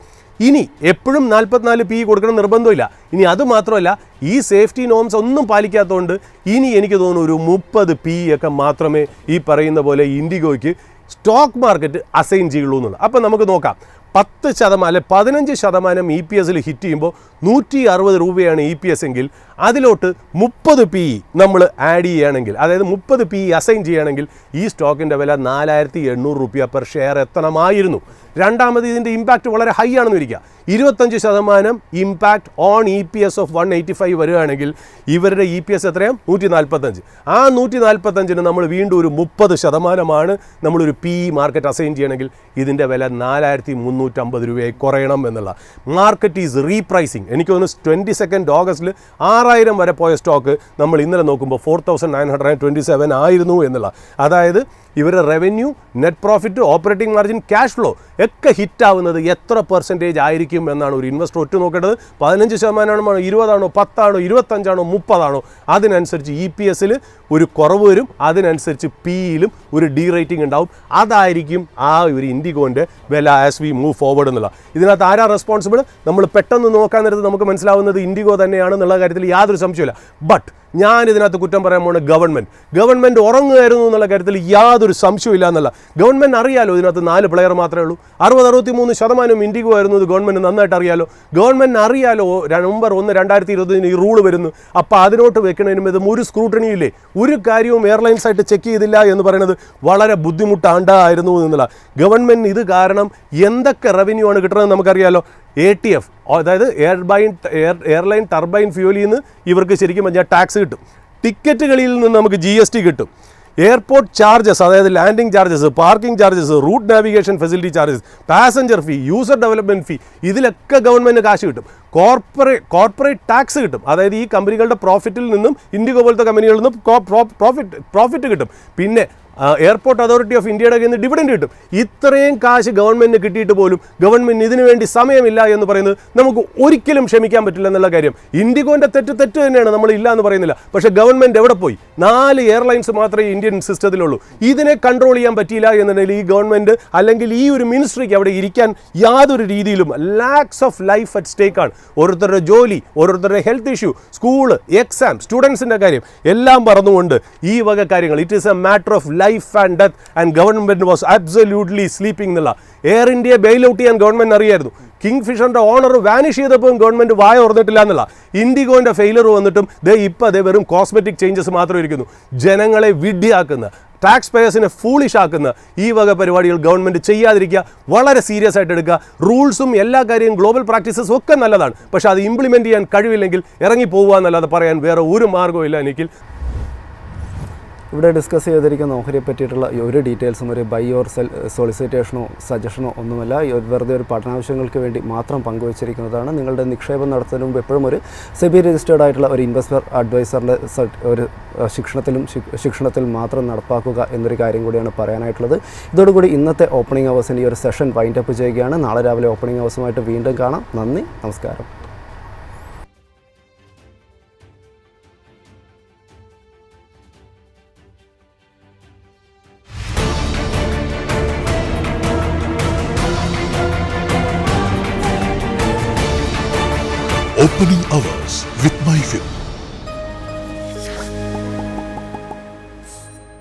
ഇനി എപ്പോഴും 44 PE കൊടുക്കണം നിർബന്ധമില്ല. ഇനി അതുമാത്രമല്ല, ഈ സേഫ്റ്റി നോംസ് ഒന്നും പാലിക്കാത്തതുകൊണ്ട് ഇനി എനിക്ക് തോന്നുന്നു ഒരു 30 PE ഒക്കെ മാത്രമേ ഈ പറയുന്ന പോലെ ഇൻഡിഗോയ്ക്ക് സ്റ്റോക്ക് മാർക്കറ്റ് അസൈൻ ചെയ്യുള്ളൂ എന്നുള്ളത്. അപ്പം നമുക്ക് നോക്കാം. 10% അല്ലെ 15% EPSൽ ഹിറ്റ് ചെയ്യുമ്പോൾ 160 രൂപയാണ് EPS എങ്കിൽ അതിലോട്ട് 30 PE നമ്മൾ ആഡ് ചെയ്യുകയാണെങ്കിൽ, അതായത് 30 PE അസൈൻ ചെയ്യുകയാണെങ്കിൽ ഈ സ്റ്റോക്കിൻ്റെ വില 4800 രൂപ പെർ ഷെയർ എത്തണമായിരുന്നു. രണ്ടാമത് ഇതിൻ്റെ ഇമ്പാക്റ്റ് വളരെ ഹൈ ആണെന്ന് ഇരിക്കുക. 25% ഇമ്പാക്റ്റ് ഓൺ EPS ഓഫ് 185 വരികയാണെങ്കിൽ ഇവരുടെ EPS എത്രയാണ്? 145. ആ 145-ന് നമ്മൾ വീണ്ടും ഒരു 30% നമ്മളൊരു PE മാർക്കറ്റ് അസൈൻ ചെയ്യണമെങ്കിൽ ഇതിൻ്റെ വില 4350 രൂപയായി കുറയണം എന്നുള്ള. Market is repricing. എനിക്ക് തോന്നുന്നു 22 ഓഗസ്റ്റിൽ 6000 വരെ പോയ സ്റ്റോക്ക് നമ്മൾ ഇന്നലെ നോക്കുമ്പോൾ 4927 ആയിരുന്നു എന്നുള്ള. അതായത് ഇവരുടെ revenue, net profit, operating margin, cash flow ഒക്കെ ഹിറ്റാവുന്നത് എത്ര % ആയിരിക്കും എന്നാണ് ഒരു ഇൻവെസ്റ്റർ ഒറ്റ നോക്കേണ്ടത്. 15% ആണോ, 20 ആണോ, 10 ആണോ, 25 ആണോ, 30 ആണോ, അതിനനുസരിച്ച് EPSൽ ഒരു കുറവ് വരും, അതിനനുസരിച്ച് PEയിലും ഒരു ഡി റേറ്റിംഗ് ഉണ്ടാവും. അതായിരിക്കും ആ ഒരു ഇൻഡിഗോൻ്റെ വില ആസ് വി മൂവ് ഫോർവേഡ് എന്നുള്ള. ഇതിനകത്ത് ആരാ റെസ്പോൺസിബിൾ? നമ്മൾ പെട്ടെന്ന് നോക്കാൻ നേരത്ത് നമുക്ക് മനസ്സിലാവുന്നത് ഇൻഡിഗോ തന്നെയാണെന്നുള്ള കാര്യത്തിൽ യാതൊരു സംശയമില്ല. ബട്ട് ഞാൻ ഇതിനകത്ത് കുറ്റം പറയാൻ പോകുന്നത് ഗവൺമെൻറ് ഉറങ്ങുമായിരുന്നു എന്നുള്ള കാര്യത്തിൽ യാതൊരു സംശയമില്ല എന്നുള്ള. ഗവൺമെൻറ് അറിയാലോ ഇതിനകത്ത് 4 പ്ലെയർ മാത്രമേ ഉള്ളൂ. 63% ഇൻഡിഗോ ആയിരുന്നു. ഇത് ഗവൺമെൻറ് നന്നായിട്ട് അറിയാലോ. ഗവൺമെൻറ് അറിയാലോ നവംബർ 1, 2020 ഈ റൂള് വരുന്നു. അപ്പോൾ അതിനോട്ട് വെക്കണതിനും ഇതും ഒരു സ്ക്രൂട്ടണിയും ഇല്ലേ? ഒരു കാര്യവും എയർലൈൻസ് ആയിട്ട് ചെക്ക് ചെയ്തില്ല എന്ന് പറയുന്നത് വളരെ ബുദ്ധിമുട്ടാണ്ടായിരുന്നു എന്നുള്ള. ഗവൺമെൻറ് ഇത് കാരണം എന്തൊക്കെ റവന്യൂ ആണ് കിട്ടുന്നത് നമുക്കറിയാലോ. ATF, അതായത് എയർലൈൻ ടർബൈൻ ഫ്യൂലിൽ നിന്ന് ഇവർക്ക് ശരിക്കും പറഞ്ഞാൽ ടാക്സ് കിട്ടും. ടിക്കറ്റുകളിൽ നിന്ന് നമുക്ക് GST കിട്ടും. എയർപോർട്ട് ചാർജസ്, അതായത് landing charges, parking charges, route navigation facility charges, passenger fee, user development fee, ഇതിലൊക്കെ ഗവൺമെൻറ് കാശ് കിട്ടും. കോർപ്പറേറ്റ് ടാക്സ് കിട്ടും. അതായത് ഈ കമ്പനികളുടെ പ്രോഫിറ്റിൽ നിന്നും ഇൻഡിഗോ പോലത്തെ കമ്പനികളിൽ നിന്നും പ്രോഫിറ്റ് കിട്ടും. പിന്നെ എയർപോർട്ട് അതോറിറ്റി ഓഫ് ഇന്ത്യയുടെ കയ്യിൽ നിന്ന് ഡിവിഡൻഡ് കിട്ടും. ഇത്രയും കാശ് ഗവൺമെൻറ്റിന് കിട്ടിയിട്ട് പോലും ഗവൺമെൻറ് ഇതിനു വേണ്ടി സമയമില്ല എന്ന് പറയുന്നത് നമുക്ക് ഒരിക്കലും ക്ഷമിക്കാൻ പറ്റില്ല എന്നുള്ള കാര്യം. ഇൻഡിഗോൻ്റെ തെറ്റ് തന്നെയാണ്, നമ്മൾ ഇല്ല എന്ന് പറയുന്നില്ല. പക്ഷേ ഗവൺമെൻറ് എവിടെ പോയി? 4 എയർലൈൻസ് മാത്രമേ ഇന്ത്യൻ സിസ്റ്റത്തിലുള്ളൂ. ഇതിനെ കൺട്രോൾ ചെയ്യാൻ പറ്റിയില്ല എന്നുണ്ടെങ്കിൽ ഈ ഗവൺമെൻറ് അല്ലെങ്കിൽ ഈ ഒരു മിനിസ്ട്രിക്ക് അവിടെ ഇരിക്കാൻ യാതൊരു രീതിയിലും ലാക്സ് ഓഫ് ലൈഫ് അറ്റ് സ്റ്റേക്കാണ്. ഓരോരുത്തരുടെ ജോലി, ഓരോരുത്തരുടെ ഹെൽത്ത് ഇഷ്യൂ, സ്കൂള്, എക്സാം, സ്റ്റുഡൻസിൻ്റെ കാര്യം എല്ലാം പറഞ്ഞുകൊണ്ട് ഈ വക കാര്യങ്ങൾ it is A matter of life and death and government was absolutely sleeping എന്നുള്ള. എയർ ഇന്ത്യയെ ബെയിൽ ഔട്ട് ചെയ്യാൻ ഗവൺമെൻറ് അറിയായിരുന്നു. കിങ് ഫിഷറിൻ്റെ ഓണർ വാനിഷ് ചെയ്തപ്പോൾ ഗവൺമെൻറ് വായ ഓർന്നിട്ടില്ല എന്നുള്ള. ഇൻഡിഗോൻ്റെ ഫെയിലർ വന്നിട്ടും ഇപ്പോൾ വെറും കോസ്മെറ്റിക് ചേഞ്ചസ് മാത്രം ഇരിക്കുന്നു. ജനങ്ങളെ വിഡ്ഢിയാക്കുന്ന, ടാക്സ് പേയേഴ്സിനെ ഫൂളിഷ് ആക്കുന്ന ഈ വക പരിപാടികൾ ഗവൺമെൻറ് ചെയ്യാതിരിക്കുക, വളരെ സീരിയസ് ആയിട്ട് എടുക്കുക. റൂൾസും എല്ലാ കാര്യവും ഗ്ലോബൽ പ്രാക്ടീസസും ഒക്കെ നല്ലതാണ്. പക്ഷേ അത് ഇംപ്ലിമെൻറ്റ് ചെയ്യാൻ കഴിവില്ലെങ്കിൽ ഇറങ്ങി പോകുക എന്നല്ലാതെ പറയാൻ വേറെ ഒരു മാർഗ്ഗവും ഇല്ല എനിക്ക്. ഇവിടെ ഡിസ്കസ് ചെയ്തിരിക്കുന്ന ഓഹരിയെ പറ്റിയിട്ടുള്ള ഒരു ഡീറ്റെയിൽസും ഒരു ബൈ ഓർ സെൽ സോളിസിറ്റേഷനോ സജഷനോ ഒന്നുമല്ല. വെറുതെ ഒരു പഠനാവശ്യങ്ങൾക്ക് വേണ്ടി മാത്രം പങ്കുവച്ചിരിക്കുന്നതാണ്. നിങ്ങളുടെ നിക്ഷേപം നടത്തുന്നതിന് മുമ്പ് എപ്പോഴും ഒരു സെബി രജിസ്റ്റേർഡ് ആയിട്ടുള്ള ഒരു ഇൻവെസ്റ്റർ അഡ്വൈസറിൻ്റെ ഒരു ശിക്ഷണത്തിൽ മാത്രം നടപ്പാക്കുക എന്നൊരു കാര്യം കൂടിയാണ് പറയാനായിട്ടുള്ളത്. ഇതോടുകൂടി ഇന്നത്തെ ഓപ്പണിംഗ് അവേഴ്സിൻ്റെ ഈ ഒരു സെഷൻ വൈൻഡപ്പ് ചെയ്യുകയാണ്. നാളെ രാവിലെ ഓപ്പണിംഗ് അവേഴ്സുമായിട്ട് വീണ്ടും കാണാം. നന്ദി, നമസ്കാരം. Opening hours with MyFin.